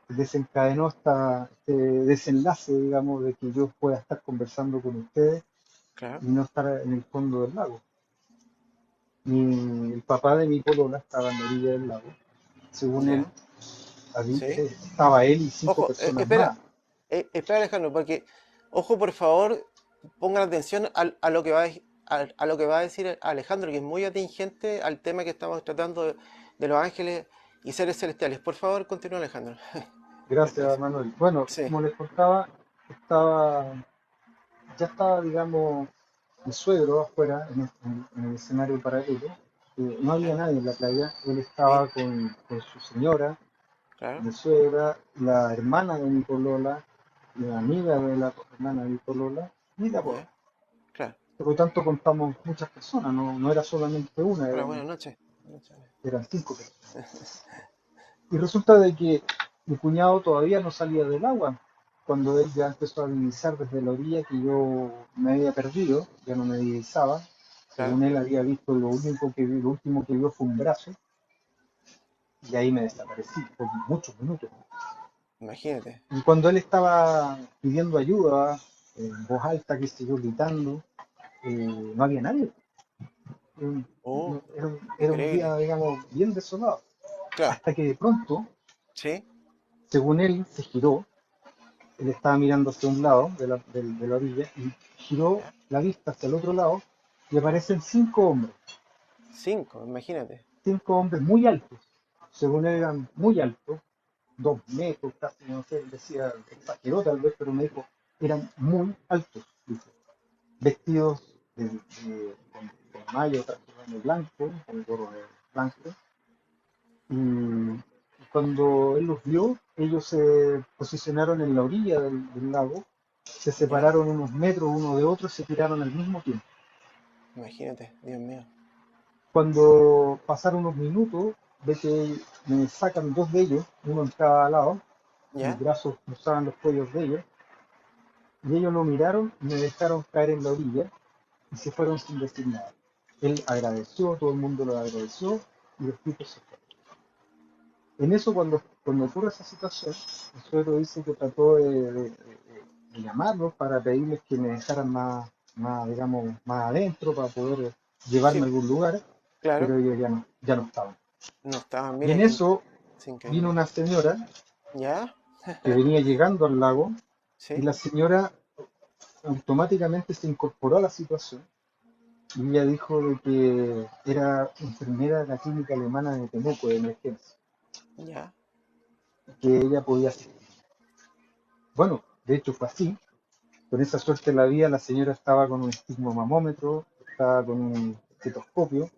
desencadenó este desenlace, digamos, de que yo pueda estar conversando con ustedes Claro. y no estar en el fondo del lago. El papá de mi polola estaba en la orilla del lago. Según él, Ya. Sí. estaba él y cinco Ojo, personas espera. más. Espera, Alejandro, porque, ojo, por favor, pongan atención a lo que a lo que va a decir Alejandro, que es muy atingente al tema que estamos tratando de los ángeles y seres celestiales. Por favor, continúa, Alejandro. Gracias, Despacio. Manuel. Bueno, Sí, como les contaba, estaba, ya estaba, digamos, mi suegro afuera en el escenario paralelo. No había ya, nadie en la playa. Él estaba mira, con su señora, claro, mi suegra, la hermana de mi polola, la amiga de la hermana de mi polola y la polola. ya, claro. Por lo tanto, contamos muchas personas, no era solamente una, Hola, buenas noches. eran 5 personas. Y resulta de que mi cuñado todavía no salía del agua. Cuando él ya empezó a divisar desde la orilla que yo me había perdido, ya no me divisaba. Claro, Según él había visto lo último que vio fue un brazo y ahí me desaparecí por muchos minutos. imagínate. Y cuando él estaba pidiendo ayuda, en voz alta, qué sé yo, gritando, no había nadie. Oh, Era un increíble. día, digamos, bien desolado. Claro, Hasta que de pronto, sí, según él, se giró. Él estaba mirando hacia un lado de la orilla y giró ya, la vista hacia el otro lado y aparecen 5 hombres, cinco, imagínate. 5 hombres muy altos, según él eran muy altos, 2 metros casi, no sé, él decía, exageró tal vez, pero me dijo, eran muy altos, dice, vestidos con mayo, de blanco, con gorro de blanco, y cuando él los vio, ellos se posicionaron en la orilla del lago, se Ya, separaron unos metros uno de otro y se tiraron al mismo tiempo. imagínate, Dios mío. Cuando pasaron unos minutos, ve que me sacan dos de ellos, uno en cada lado, mis ¿Ya? brazos cruzaban los cuellos de ellos, y ellos lo miraron y me dejaron caer en la orilla y se fueron sin decir nada. Él agradeció, todo el mundo lo agradeció y los tipos se fueron. En eso, cuando ocurre esa situación, el suegro dice que trató de llamarlos para pedirles que me dejaran digamos, más adentro para poder llevarme a Sí, algún lugar, claro. pero ellos ya no estaban. No estaba, Y mira en que eso es vino increíble. una señora ¿Ya? que venía llegando al lago y Sí. la señora automáticamente se incorporó a la situación y ella dijo de que era enfermera de la clínica alemana de Temuco de emergencia, ¿Ya? que ella podía asistir. Bueno, de hecho fue así. Con esa suerte en la vida, la señora estaba con un estigmomamómetro, estaba con un estetoscopio,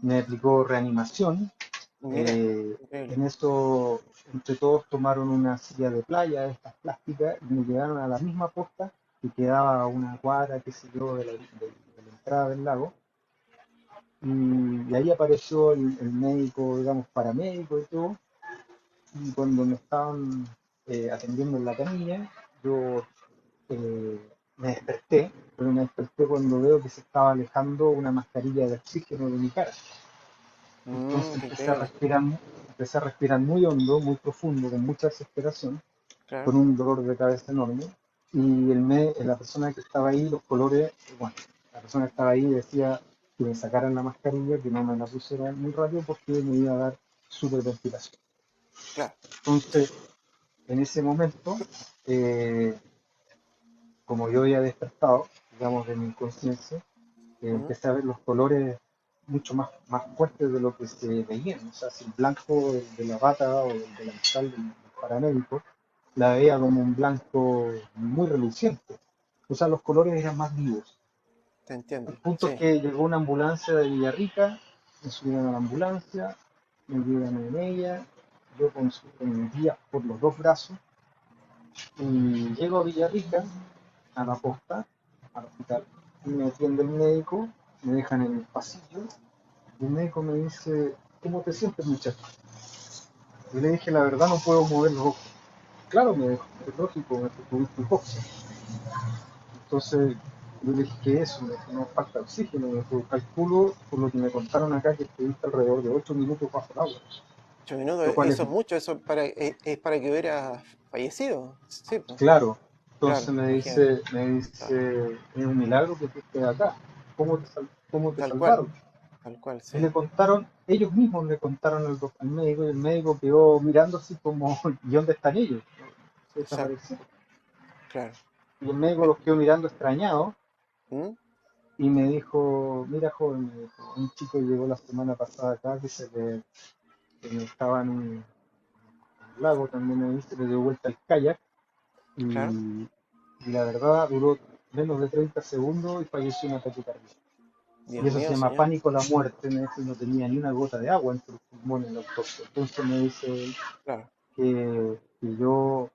me aplicó reanimación. Mira, eh, increíble. en eso, entre todos tomaron una silla de playa, de estas plásticas, y me llevaron a la misma posta que quedaba a una cuadra, qué sé yo, de la entrada del lago. Y ahí apareció el médico, digamos, paramédico y todo. Y cuando me estaban atendiendo en la camilla, yo me desperté, pero me desperté cuando veo que se estaba alejando una mascarilla de oxígeno de mi cara. Entonces Qué increíble. empecé a respirar muy hondo, muy profundo, con mucha desesperación, Claro. con un dolor de cabeza enorme. Y la persona que estaba ahí, los colores, bueno, la persona que estaba ahí decía que me sacaran la mascarilla, que no me la pusiera muy rápido porque me iba a dar superventilación. Claro. Entonces, en ese momento, eh, como yo había despertado, digamos, de mi inconsciencia, Ujú. empecé a ver los colores mucho más fuertes de lo que se veían. O sea, si el blanco de la bata o del delantal del paramédico la veía como un blanco muy reluciente. O sea, los colores eran más vivos. Te entiendo. El punto es Sí. que llegó una ambulancia de Villarrica, me subieron a la ambulancia, me llevan en ella, yo con guías por los dos brazos, y llego a Villarrica, a la posta, al hospital, y me atiende el médico, me dejan en el pasillo, y el médico me dice, ¿cómo te sientes, muchacho? Y le dije, la verdad no puedo mover los ojos. Claro, me dijo, es lógico, me tuviste hipoxia. Entonces, yo le dije, ¿qué es eso? Me dijo, no falta oxígeno. Me dijo, calculo, por lo que me contaron acá, que estuviste alrededor de 8 minutos bajo el agua. 8 minutos, Lo cual es eso es mucho, eso es para que hubiera fallecido. Sí, pues, claro. Entonces claro, imagínate. me Claro. dice, es un milagro que tú estés acá. ¿Cómo te Tal cual, salvaron? tal cual, Y sí. le contaron, ellos mismos le contaron al médico y el médico quedó mirando así como, ¿y dónde están ellos? Se Exacto, desaparecieron. claro. Y el médico Eh, los quedó mirando extrañado ¿Mm? y me dijo, mira joven, me dijo, un chico llegó la semana pasada acá que estaba en un lago, también me dice, le dio vuelta el kayak Claro. y la verdad duró menos de 30 segundos y falleció en un ataque cardíaco. Y Dios eso se mío, llama señor. pánico a la muerte, me dijo, y no tenía ni una gota de agua entre los pulmones en la autopsia. Entonces me dice Claro, que yo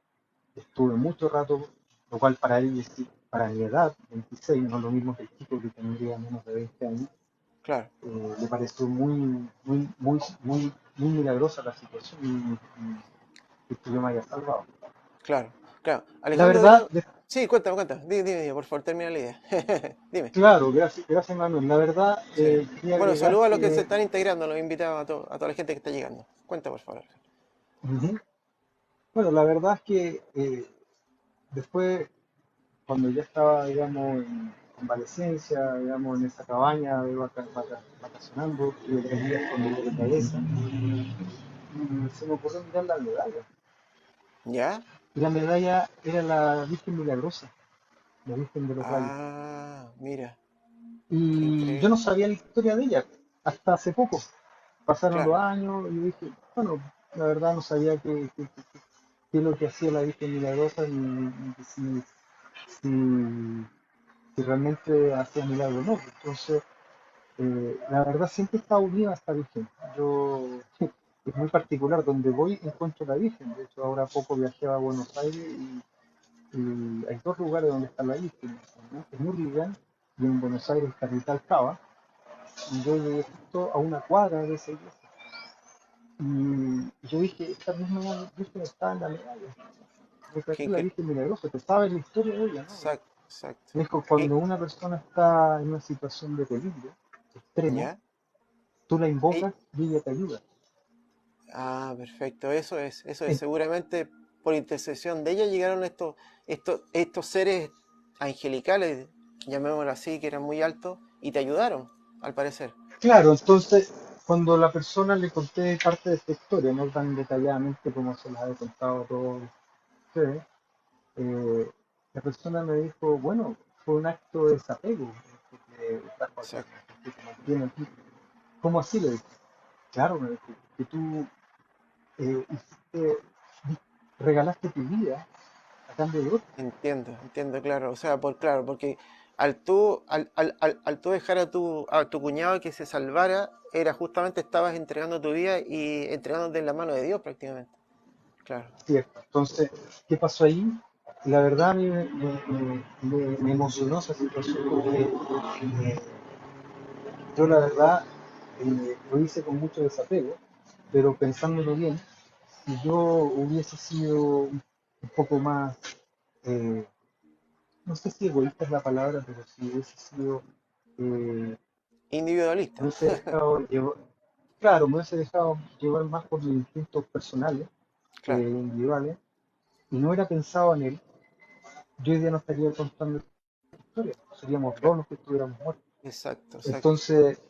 estuve mucho rato, lo cual para él, para mi edad, 26, no es lo mismo que el chico que tendría menos de 20 años, claro, le pareció muy milagrosa la situación y que yo me haya salvado. claro, claro. La Alejandro, verdad, sí, cuéntame, cuéntame. Dime, por favor, termina la idea. Dime. claro, gracias Manuel, la verdad, Sí. quería Bueno, agregar saludos a los que se que están integrando, los invitamos a toda la gente que está llegando. Cuenta, por favor, Alejandro. ujú, bueno, la verdad es que después, cuando ya estaba, digamos, en convalecencia, digamos, en esa cabaña, vacacionando, tuve 3 días con dolor de cabeza, y se me ocurrió mirar la medalla. ¿Ya? Y la medalla era la Virgen Milagrosa, la Virgen de los Rayos. Ah, mira, qué Y yo no increíble. sabía la historia de ella hasta hace poco. Pasaron los Claro, años y dije, bueno, la verdad no sabía qué es lo que hacía la Virgen Milagrosa ni si, si realmente hacía milagros o no. Entonces, la verdad siempre está unida a esta Virgen. Yo, es muy particular, donde voy encuentro a la Virgen. De hecho, ahora poco viajé a Buenos Aires y hay dos lugares donde está la Virgen, ¿no? En Hurlingham y en Buenos Aires, capital Cava. y yo llegué justo a una cuadra de esa iglesia. Y yo dije, esta misma Virgen está en la medalla. Qué Declaré la incre- Virgen Milagrosa, te sabes la historia de ella, ¿no? Exacto, exacto. Me dijo, Qué- cuando una persona está en una situación de peligro extremo, ¿Ya? tú la Ey, invocas y ella te ayuda. perfecto, eso es. En- Seguramente por intercesión de ella llegaron estos seres angelicales, llamémoslo así, que eran muy altos, y te ayudaron, al parecer. claro, entonces, cuando la persona le conté parte de esta historia, no tan detalladamente como se la he contado a todos ustedes, eh, la persona me dijo, bueno, fue un acto de desapego que te trajo acá, Exacto. que te mantiene aquí. ¿Cómo así? Le dije. Claro, me dijo, que tú hiciste, regalaste tu vida a cambio de otra. Entiendo, claro. O sea, claro, porque al tú dejar a tu cuñado que se salvara, era justamente estabas entregando tu vida y entregándote en la mano de Dios prácticamente. Claro, Cierto. Entonces, ¿qué pasó ahí? La verdad a mí me emocionó esa situación porque yo la verdad lo hice con mucho desapego, pero pensándolo bien, si yo hubiese sido un poco más, eh, no sé si egoísta es la palabra, pero si hubiese sido, eh, me individualista. hubiese dejado llevar, claro, me hubiese dejado llevar más por mis instintos personales, Claro, individuales, y no hubiera pensado en él, yo hoy día no estaría contando esta historia, seríamos claro. dos los que estuviéramos muertos. Exacto. Entonces,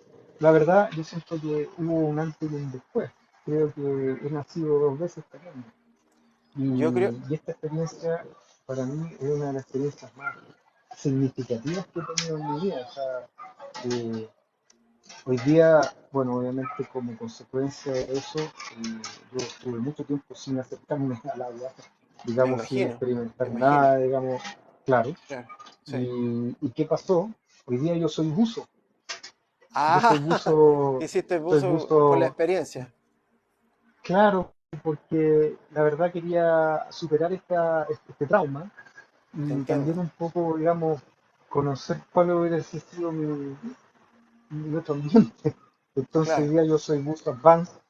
la verdad, yo siento que hubo un antes y un después. Creo que he nacido dos veces también. Yo creo, Y esta experiencia, para mí, es una de las experiencias más significativas que he tenido en mi vida. O sea, eh, hoy día, bueno, obviamente como consecuencia de eso, yo estuve mucho tiempo sin acercarme al agua, me digamos, sin imagino, me experimentar imagino. nada, digamos, claro. Claro, sí. Y qué pasó? Hoy día yo soy buzo. Yo Ah, te hiciste soy buzo por la buzo, experiencia. claro, porque la verdad quería superar este trauma Te y entiendo. también un poco, digamos, conocer cuál hubiera sido mi otro ambiente. Entonces hoy Claro, día yo soy buzo advanced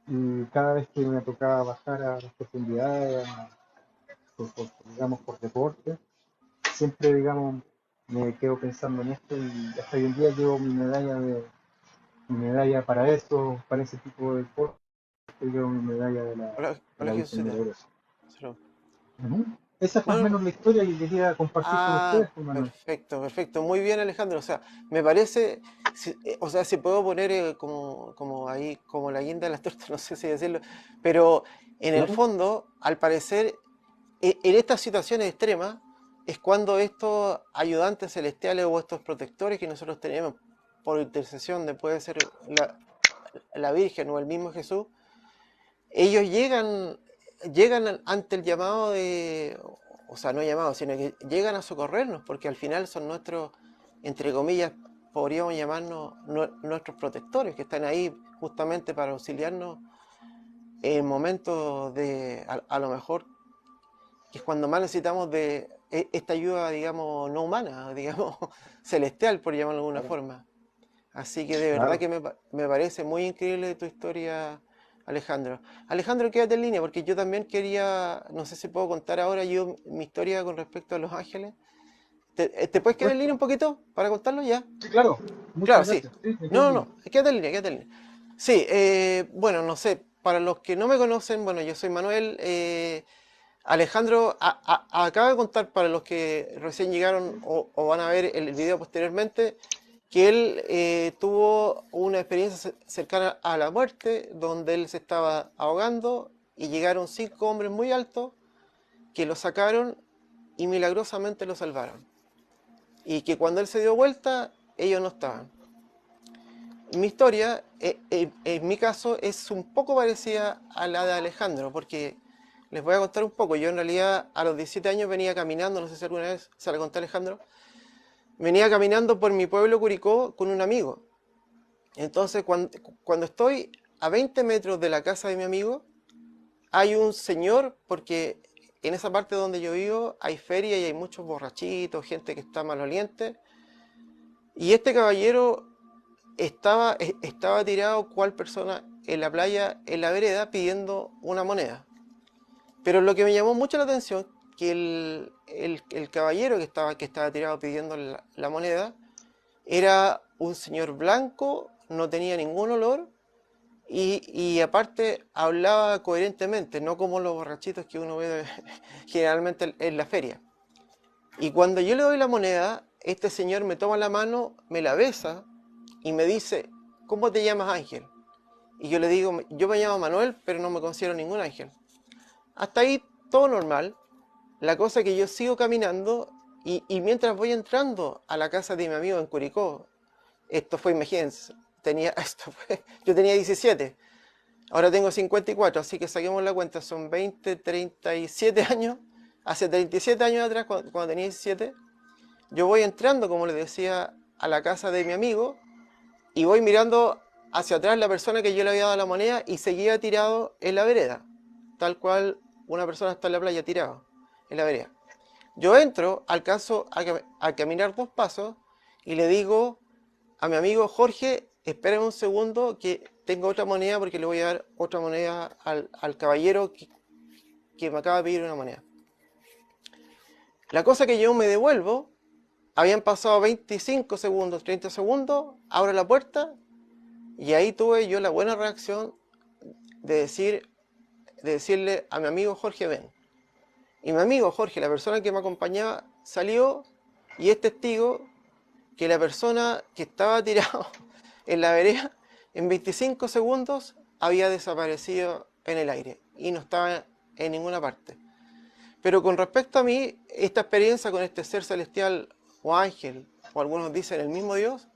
y cada vez que me tocaba bajar a las profundidades, digamos, por deporte, siempre, digamos, me quedo pensando en esto y hasta hoy en día llevo mi medalla para esto, para ese tipo de deporte, llevo mi medalla hola, de hola la Virgen Jesucita. Milagrosa. Salud. Ujú. Esa es No, más o no, no. menos la historia que quería compartir con ustedes, pues, Manuel. Perfecto. Muy bien, Alejandro. O sea, me parece, o sea, si puedo poner como ahí, como la guinda de las tortas, no sé si decirlo, pero en el Claro, fondo, al parecer, en estas situaciones extremas, es cuando estos ayudantes celestiales o estos protectores que nosotros tenemos por intercesión de puede ser la Virgen o el mismo Jesús, ellos llegan ante el llamado de, o sea, no llamado, sino que llegan a socorrernos, porque al final son nuestros, entre comillas, podríamos llamarnos nuestros protectores, que están ahí justamente para auxiliarnos en momentos de, a lo mejor, que es cuando más necesitamos de esta ayuda, digamos, no humana, digamos, celestial, por llamarlo de alguna claro, forma. Así que de verdad claro. que me parece muy increíble tu historia, Alejandro. Alejandro, quédate en línea porque yo también quería, no sé si puedo contar ahora yo mi historia con respecto a Los Ángeles. ¿Te Por puedes quedar en línea supuesto. un poquito para contarlo ya? Sí, claro. Claro, Muchas sí. gracias. Sí, me quedo en No, línea. quédate en línea, quédate en línea. Sí, bueno, no sé, para los que no me conocen, bueno, yo soy Manuel. Alejandro acaba de contar para los que recién llegaron o van a ver el video posteriormente que él tuvo una experiencia cercana a la muerte, donde él se estaba ahogando y llegaron 5 hombres muy altos que lo sacaron y milagrosamente lo salvaron. Y que cuando él se dio vuelta, ellos no estaban. Mi historia, en mi caso, es un poco parecida a la de Alejandro, porque les voy a contar un poco. Yo en realidad a los 17 años venía caminando, no sé si alguna vez se la conté a Alejandro, venía caminando por mi pueblo Curicó con un amigo. Entonces, cuando estoy a 20 metros de la casa de mi amigo, hay un señor, porque en esa parte donde yo vivo hay feria y hay muchos borrachitos, gente que está maloliente, Y este caballero estaba tirado cual persona en la playa, en la vereda, pidiendo una moneda. Pero lo que me llamó mucho la atención, que el caballero que estaba tirado pidiendo la moneda, era un señor blanco, no tenía ningún olor, y aparte hablaba coherentemente, no como los borrachitos que uno ve generalmente en la feria. Y cuando yo le doy la moneda, este señor me toma la mano, me la besa y me dice, ¿cómo te llamas, Ángel? Y yo le digo, yo me llamo Manuel, pero no me considero ningún ángel. Hasta ahí todo normal. La cosa es que yo sigo caminando y mientras voy entrando a la casa de mi amigo en Curicó, esto fue, imagínense, yo tenía 17, ahora tengo 54, así que saquemos la cuenta, son 20, 37 años. Hace 37 años atrás, cuando tenía 17, yo voy entrando, como les decía, a la casa de mi amigo y voy mirando hacia atrás la persona que yo le había dado la moneda y seguía tirado en la vereda, tal cual una persona está en la playa tirado en la vereda. Yo entro, alcanzo a caminar 2 pasos y le digo a mi amigo Jorge, espérame un segundo que tengo otra moneda porque le voy a dar otra moneda al caballero que me acaba de pedir una moneda. La cosa que yo me devuelvo, habían pasado 25 segundos, 30 segundos, abro la puerta y ahí tuve yo la buena reacción de decirle a mi amigo Jorge, ven. Y mi amigo Jorge, la persona que me acompañaba, salió y es testigo que la persona que estaba tirado en la vereda, en 25 segundos había desaparecido en el aire y no estaba en ninguna parte. Pero con respecto a mí, esta experiencia con este ser celestial o ángel, o algunos dicen el mismo Dios,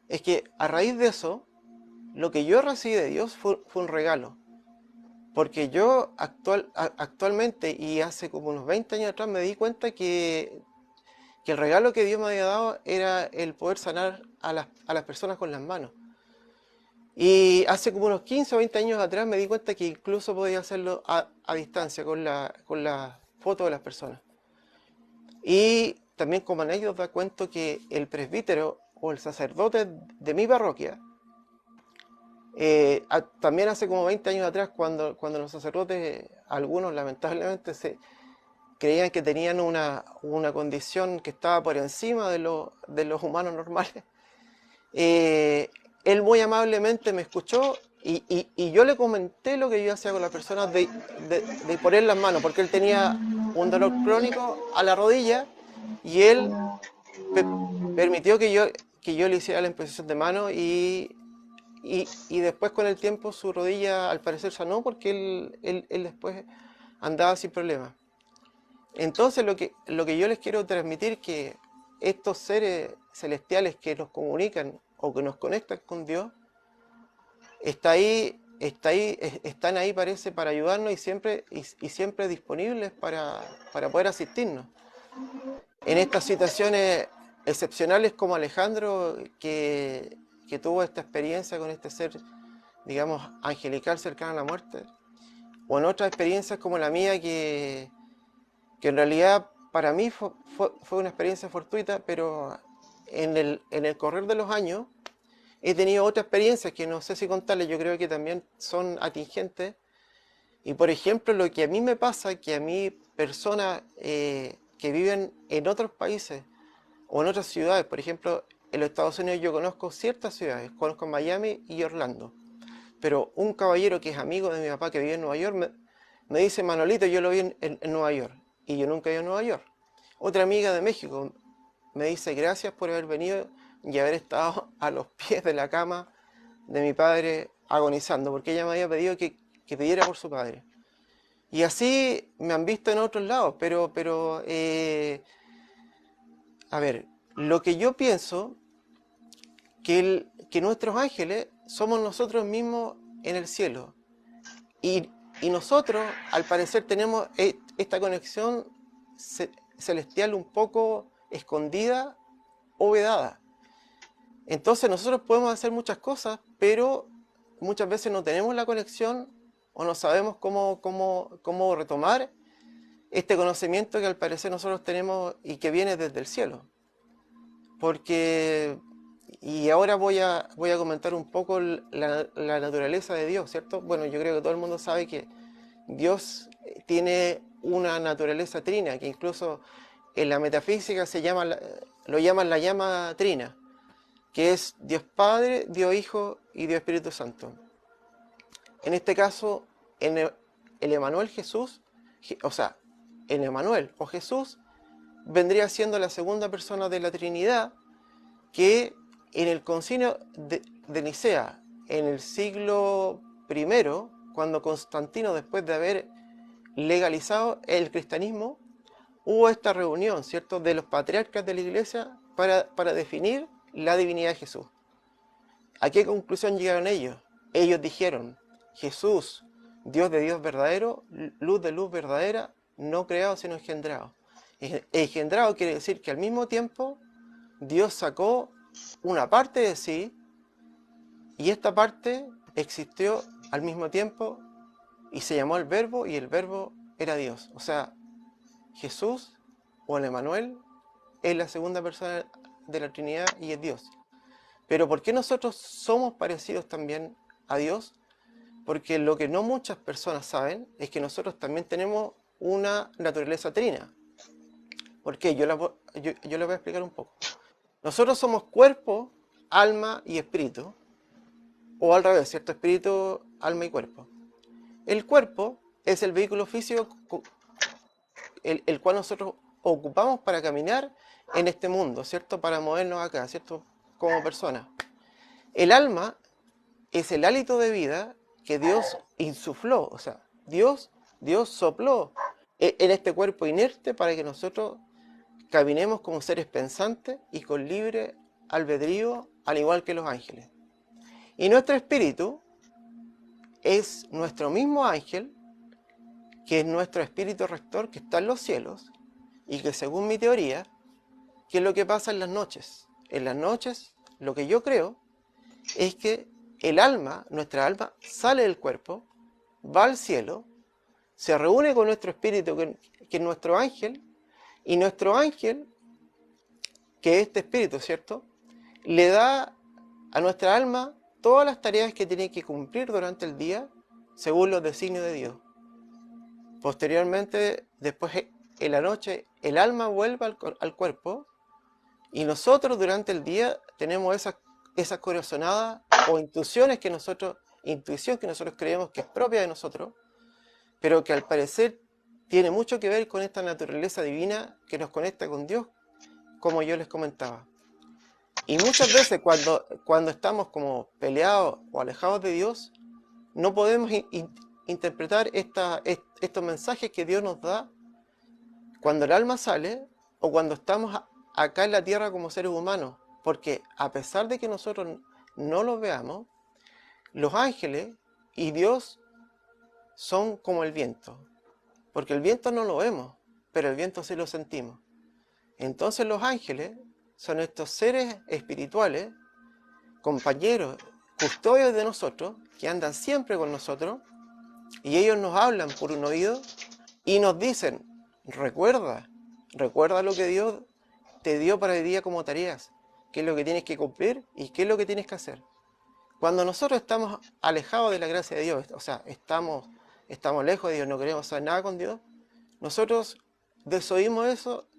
es que a raíz de eso, lo que yo recibí de Dios fue un regalo. Porque yo actualmente y hace como unos 20 años atrás me di cuenta que el regalo que Dios me había dado era el poder sanar a las personas con las manos. Y hace como unos 15 o 20 años atrás me di cuenta que incluso podía hacerlo a distancia con la foto de las personas. Y también como anécdota cuento que el presbítero o el sacerdote de mi parroquia, también hace como 20 años atrás, cuando los sacerdotes, algunos lamentablemente, creían que tenían una condición que estaba por encima de los humanos normales, él muy amablemente me escuchó y yo le comenté lo que yo hacía con las personas de poner las manos, porque él tenía un dolor crónico a la rodilla y él permitió que yo le hiciera la imposición de mano y después con el tiempo su rodilla al parecer sanó porque él después andaba sin problemas. Entonces lo que yo les quiero transmitir es que estos seres celestiales que nos comunican o que nos conectan con Dios, están ahí parece para ayudarnos y siempre disponibles para poder asistirnos. En estas situaciones excepcionales como Alejandro, que tuvo esta experiencia con este ser, digamos, angelical cercano a la muerte, o en otras experiencias como la mía que en realidad para mí fue una experiencia fortuita, pero en el correr de los años he tenido otras experiencias que no sé si contarles, yo creo que también son atingentes. Y por ejemplo, lo que a mí me pasa, que a mí personas que viven en otros países o en otras ciudades, por ejemplo, en los Estados Unidos yo conozco ciertas ciudades, conozco Miami y Orlando, pero un caballero que es amigo de mi papá que vive en Nueva York me dice, Manolito, yo lo vi en Nueva York y yo nunca he ido a Nueva York. Otra amiga de México me dice, gracias por haber venido y haber estado a los pies de la cama de mi padre agonizando, porque ella me había pedido que pidiera por su padre. Y así me han visto en otros lados, pero a ver, lo que yo pienso, que nuestros ángeles somos nosotros mismos en el cielo. Y nosotros, al parecer, tenemos esta conexión celestial un poco escondida o vedada. Entonces nosotros podemos hacer muchas cosas, pero muchas veces no tenemos la conexión o no sabemos cómo retomar este conocimiento que al parecer nosotros tenemos y que viene desde el cielo. porque, y ahora voy a comentar un poco la naturaleza de Dios, ¿cierto? Bueno, yo creo que todo el mundo sabe que Dios tiene una naturaleza trina, que incluso en la metafísica lo llaman la llama trina, que es Dios Padre, Dios Hijo y Dios Espíritu Santo. En este caso, en el Emmanuel Jesús, o sea, en Emmanuel o Jesús, vendría siendo la segunda persona de la Trinidad, que en el concilio de Nicea, en el siglo I, cuando Constantino, después de haber legalizado el cristianismo, hubo esta reunión, ¿cierto?, de los patriarcas de la iglesia para definir la divinidad de Jesús. ¿A qué conclusión llegaron ellos? Ellos dijeron: Jesús, Dios de Dios verdadero, luz de luz verdadera, no creado sino engendrado. Engendrado quiere decir que al mismo tiempo Dios sacó una parte de sí, y esta parte existió al mismo tiempo y se llamó el Verbo, y el Verbo era Dios. O sea, Jesús, o el Emmanuel, es la segunda persona de la Trinidad y es Dios. Pero ¿por qué nosotros somos parecidos también a Dios? Porque lo que no muchas personas saben es que nosotros también tenemos una naturaleza trina. ¿Por qué? Yo les voy a explicar un poco. Nosotros somos cuerpo, alma y espíritu, o al revés, ¿cierto? Espíritu, alma y cuerpo. El cuerpo es el vehículo físico el cual nosotros ocupamos para caminar en este mundo, ¿cierto? Para movernos acá, ¿cierto? Como personas. El alma es el hálito de vida que Dios insufló, o sea, Dios sopló en este cuerpo inerte para que nosotros caminemos como seres pensantes y con libre albedrío, al igual que los ángeles. Y nuestro espíritu es nuestro mismo ángel, que es nuestro espíritu rector que está en los cielos, y que según mi teoría, ¿qué es lo que pasa en las noches? En las noches, lo que yo creo es que el alma, nuestra alma, sale del cuerpo, va al cielo, se reúne con nuestro espíritu, que es nuestro ángel, y nuestro ángel, que es este espíritu, ¿cierto?, le da a nuestra alma todas las tareas que tiene que cumplir durante el día, según los designios de Dios. Posteriormente, después en la noche, el alma vuelve al cuerpo, y nosotros durante el día tenemos esas corazonadas o intuición que nosotros creemos que es propia de nosotros, pero que al parecer tiene mucho que ver con esta naturaleza divina que nos conecta con Dios, como yo les comentaba. Y muchas veces cuando estamos como peleados o alejados de Dios, no podemos interpretar estos mensajes que Dios nos da cuando el alma sale o cuando estamos acá en la tierra como seres humanos, porque a pesar de que nosotros no los veamos, los ángeles y Dios son como el viento, porque el viento no lo vemos, pero el viento sí lo sentimos. Entonces los ángeles son estos seres espirituales, compañeros, custodios de nosotros, que andan siempre con nosotros, y ellos nos hablan por un oído y nos dicen: recuerda lo que Dios te dio para el día como tareas, qué es lo que tienes que cumplir y qué es lo que tienes que hacer. Cuando nosotros estamos alejados de la gracia de Dios, o sea, estamos lejos de Dios, no queremos saber nada con Dios, nosotros desoímos eso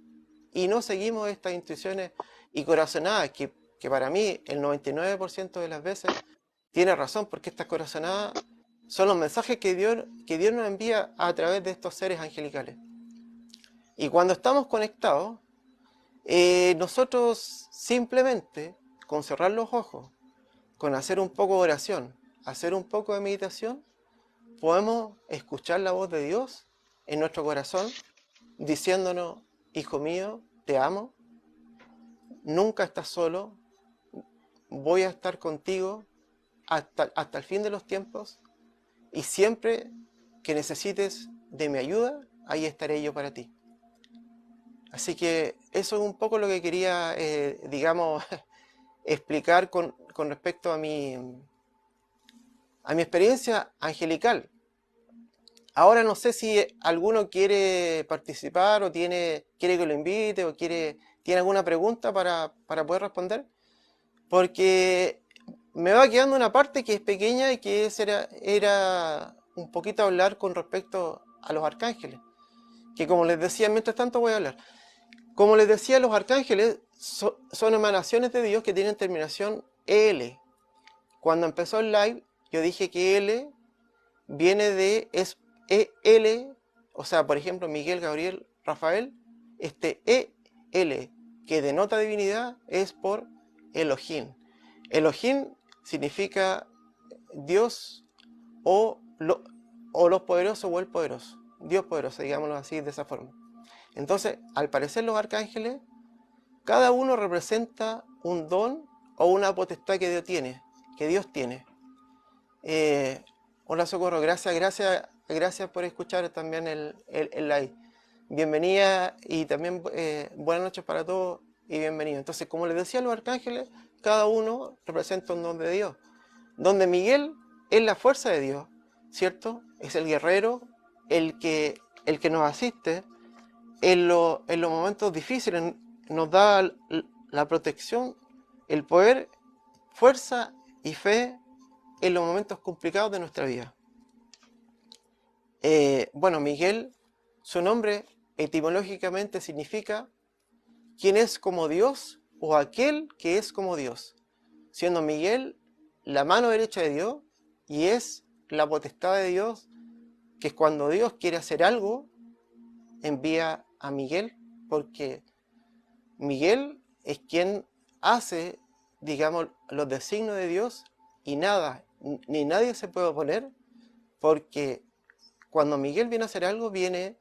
y no seguimos estas intuiciones y corazonadas, que para mí el 99% de las veces tiene razón, porque estas corazonadas son los mensajes que Dios nos envía a través de estos seres angelicales. Y cuando estamos conectados, nosotros simplemente, con cerrar los ojos, con hacer un poco de oración, hacer un poco de meditación, podemos escuchar la voz de Dios en nuestro corazón, diciéndonos: hijo mío, te amo, nunca estás solo, voy a estar contigo hasta el fin de los tiempos, y siempre que necesites de mi ayuda, ahí estaré yo para ti. Así que eso es un poco lo que quería, digamos, explicar con respecto a mi experiencia angelical. Ahora no sé si alguno quiere participar o quiere que lo invite o quiere ¿Tiene alguna pregunta para poder responder? Porque me va quedando una parte que es pequeña y que era un poquito hablar con respecto a los arcángeles. Que como les decía, mientras tanto voy a hablar. Como les decía, los arcángeles son emanaciones de Dios que tienen terminación EL. Cuando empezó el live, yo dije que L viene de es EL, o sea, por ejemplo, Miguel, Gabriel, Rafael, este EL, que denota divinidad, es por Elohim. Elohim significa Dios o los poderosos o el poderoso. Dios poderoso, digámoslo así, de esa forma. Entonces, al parecer los arcángeles, cada uno representa un don o una potestad que Dios tiene. Hola Socorro, gracias por escuchar también el live. Bienvenida y también buenas noches para todos y bienvenido. Entonces, como les decía, los arcángeles, cada uno representa un don de Dios. Donde Miguel es la fuerza de Dios, ¿cierto? Es el guerrero, el que nos asiste en los momentos difíciles, nos da la protección, el poder, fuerza y fe en los momentos complicados de nuestra vida. Bueno, Miguel, su nombre etimológicamente significa quien es como Dios o aquel que es como Dios, siendo Miguel la mano derecha de Dios y es la potestad de Dios, que es cuando Dios quiere hacer algo, envía a Miguel, porque Miguel es quien hace, digamos, los designios de Dios y nada, ni nadie se puede oponer, porque cuando Miguel viene a hacer algo, viene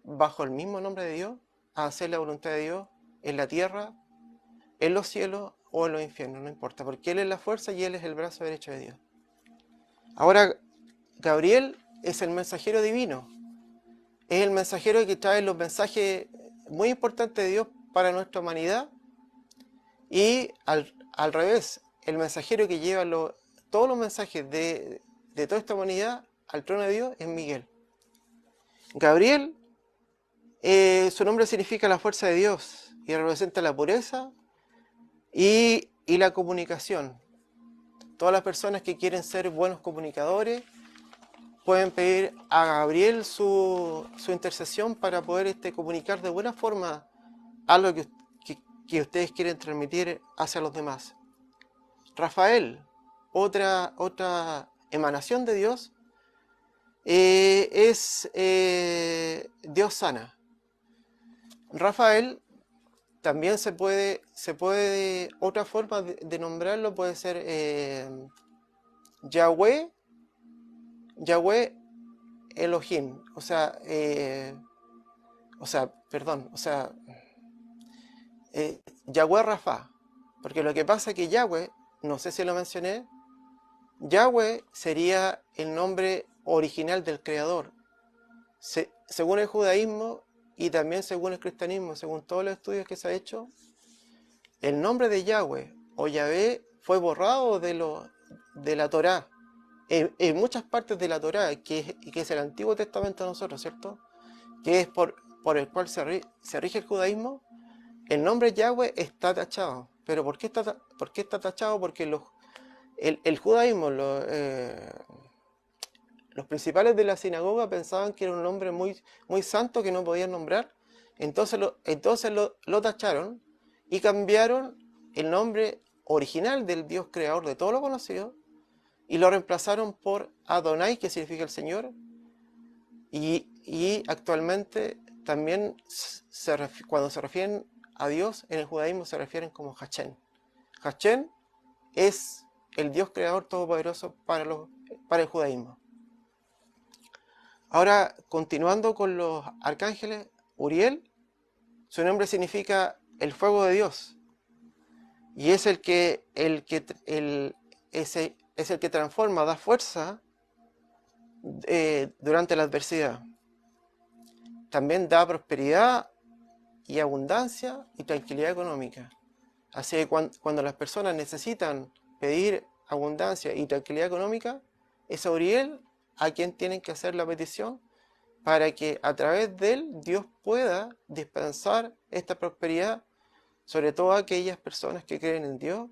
bajo el mismo nombre de Dios a hacer la voluntad de Dios en la tierra, en los cielos o en los infiernos, no importa, porque Él es la fuerza y Él es el brazo derecho de Dios. Ahora, Gabriel es el mensajero divino, es el mensajero que trae los mensajes muy importantes de Dios para nuestra humanidad, y al revés, el mensajero que lleva todos los mensajes de toda esta humanidad al trono de Dios es Miguel. Gabriel, su nombre significa la fuerza de Dios y representa la pureza y la comunicación. Todas las personas que quieren ser buenos comunicadores pueden pedir a Gabriel su intercesión para poder comunicar de buena forma algo que ustedes quieren transmitir hacia los demás. Rafael, otra emanación de Dios, es Dios sana. Rafael también se puede otra forma de nombrarlo puede ser Yahweh Elohim, Yahweh Rafa, porque lo que pasa es que Yahweh, no sé si lo mencioné, Yahweh sería el nombre original del Creador. Según el judaísmo y también según el cristianismo, según todos los estudios que se ha hecho, el nombre de Yahweh o Yahvé fue borrado de la Torá. En muchas partes de la Torá, que es el Antiguo Testamento de nosotros, ¿cierto? Que es por el cual se rige el judaísmo, el nombre Yahweh está tachado. ¿Pero por qué está tachado? Porque el judaísmo, los principales de la sinagoga pensaban que era un nombre muy, muy santo que no podían nombrar, entonces lo tacharon y cambiaron el nombre original del Dios creador de todo lo conocido y lo reemplazaron por Adonai, que significa el Señor, y actualmente también cuando se refieren a Dios en el judaísmo se refieren como Hashem. Hashem es el Dios creador todopoderoso para el judaísmo. Ahora, continuando con los arcángeles, Uriel, su nombre significa el fuego de Dios, y es el que transforma, da fuerza durante la adversidad. También da prosperidad y abundancia y tranquilidad económica. Así que cuando las personas necesitan pedir abundancia y tranquilidad económica, es a Uriel a quien tienen que hacer la petición para que a través de él Dios pueda dispensar esta prosperidad sobre todo a aquellas personas que creen en Dios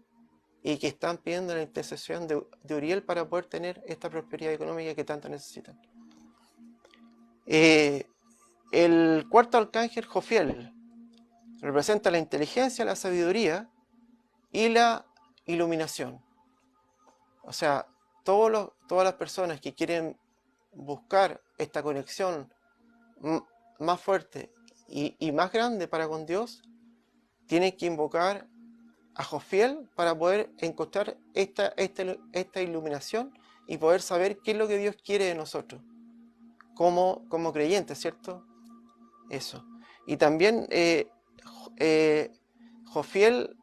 y que están pidiendo la intercesión de Uriel para poder tener esta prosperidad económica que tanto necesitan. El cuarto arcángel, Jofiel, representa la inteligencia, la sabiduría y la iluminación. O sea, todas las personas que quieren buscar esta conexión más fuerte y más grande para con Dios, tienen que invocar a Jofiel para poder encontrar esta iluminación y poder saber qué es lo que Dios quiere de nosotros como creyentes, ¿cierto? Eso. Y también Jofiel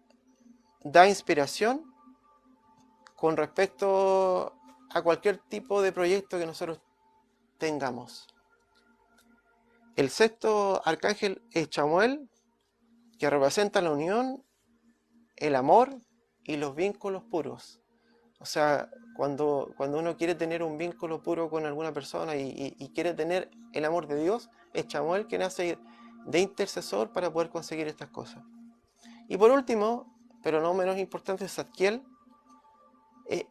da inspiración con respecto a cualquier tipo de proyecto que nosotros tengamos. El sexto arcángel es Chamuel, que representa la unión, el amor y los vínculos puros. O sea, cuando uno quiere tener un vínculo puro con alguna persona y quiere tener el amor de Dios, es Chamuel quien hace de intercesor para poder conseguir estas cosas. Y por último, pero no menos importante, Zadkiel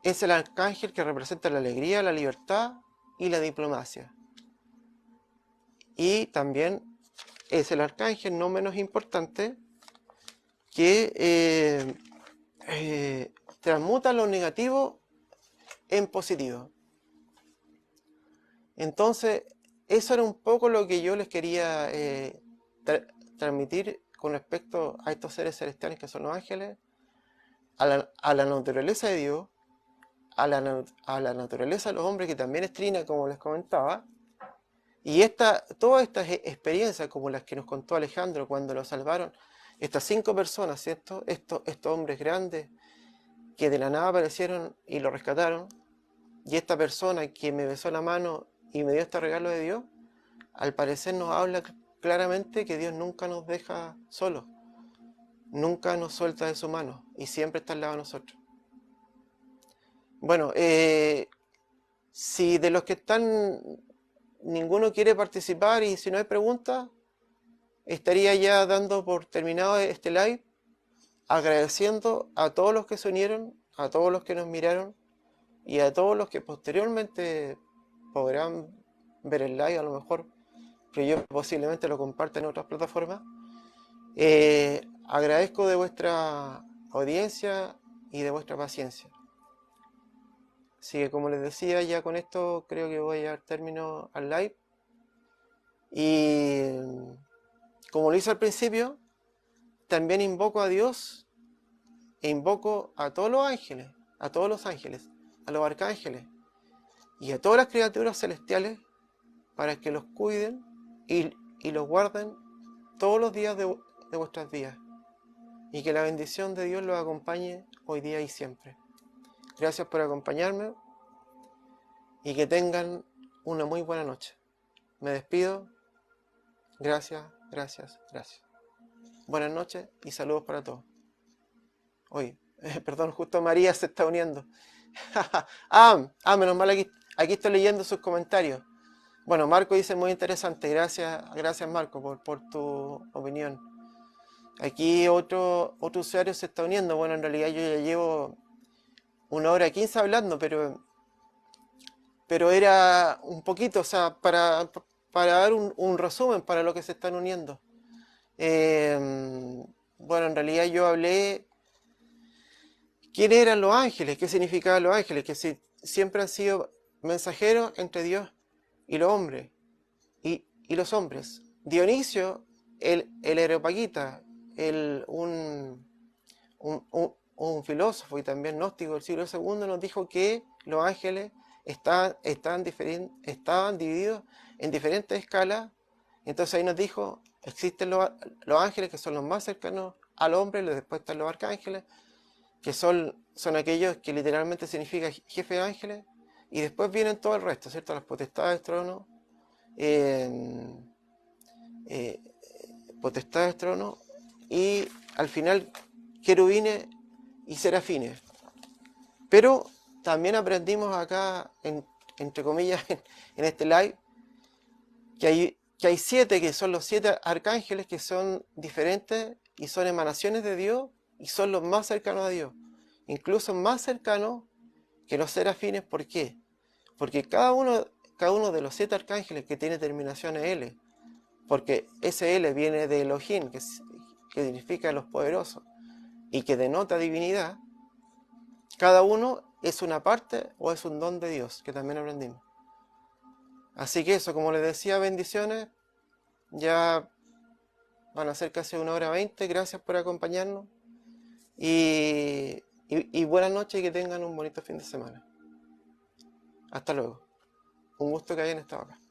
es el arcángel que representa la alegría, la libertad y la diplomacia. Y también es el arcángel no menos importante que transmuta lo negativo en positivo. Entonces, eso era un poco lo que yo les quería transmitir con respecto a estos seres celestiales que son los ángeles, a la naturaleza de Dios, a la naturaleza de los hombres, que también es trina, como les comentaba, y todas estas experiencias, como las que nos contó Alejandro cuando lo salvaron, estas 5 personas, ¿cierto? Estos hombres grandes que de la nada aparecieron y lo rescataron, y esta persona que me besó la mano y me dio este regalo de Dios, al parecer nos habla claramente que Dios nunca nos deja solos, nunca nos suelta de su mano y siempre está al lado de nosotros. Bueno, si de los que están ninguno quiere participar y si no hay preguntas, estaría ya dando por terminado este live, agradeciendo a todos los que se unieron, a todos los que nos miraron y a todos los que posteriormente podrán ver el live a lo mejor, pero yo posiblemente lo comparto en otras plataformas. Agradezco de vuestra audiencia y de vuestra paciencia. Así que como les decía, ya con esto creo que voy a dar término al live. Y como lo hice al principio, también invoco a Dios e invoco a todos los ángeles, a los arcángeles y a todas las criaturas celestiales para que los cuiden y los guarden todos los días de vuestras vidas. Y que la bendición de Dios los acompañe hoy día y siempre. Gracias por acompañarme y que tengan una muy buena noche. Me despido. Gracias. Buenas noches y saludos para todos. Oye, perdón, justo María se está uniendo. Menos mal, aquí estoy leyendo sus comentarios. Bueno, Marco dice muy interesante. Gracias Marco por tu opinión. Aquí otro usuario se está uniendo. Bueno, en realidad yo ya llevo 1h15 hablando, pero era un poquito, o sea, para dar un resumen para los que se están uniendo. Bueno, en realidad yo hablé quiénes eran los ángeles, qué significaban los ángeles, que siempre han sido mensajeros entre Dios y los hombres. Y los hombres. Dionisio, el Areopagita, un filósofo y también gnóstico del siglo II, nos dijo que los ángeles estaban divididos en diferentes escalas. Entonces ahí nos dijo, existen los ángeles que son los más cercanos al hombre, después están los arcángeles, que son aquellos que literalmente significa jefe de ángeles, y después vienen todo el resto, ¿cierto? Las potestades, tronos, y al final querubines y serafines. Pero también aprendimos acá, entre comillas, en este live, que hay 7 que son los 7 arcángeles que son diferentes y son emanaciones de Dios y son los más cercanos a Dios, incluso más cercanos que los serafines. ¿Por qué? Porque cada uno de los 7 arcángeles que tiene terminación L, porque ese L viene de Elohim, que significa los poderosos y que denota divinidad, cada uno es una parte o es un don de Dios, que también aprendimos. Así que eso, como les decía, bendiciones. Ya van a ser casi 1 hora 20. Gracias por acompañarnos. Y buenas noches y que tengan un bonito fin de semana. Hasta luego. Un gusto que hayan estado acá.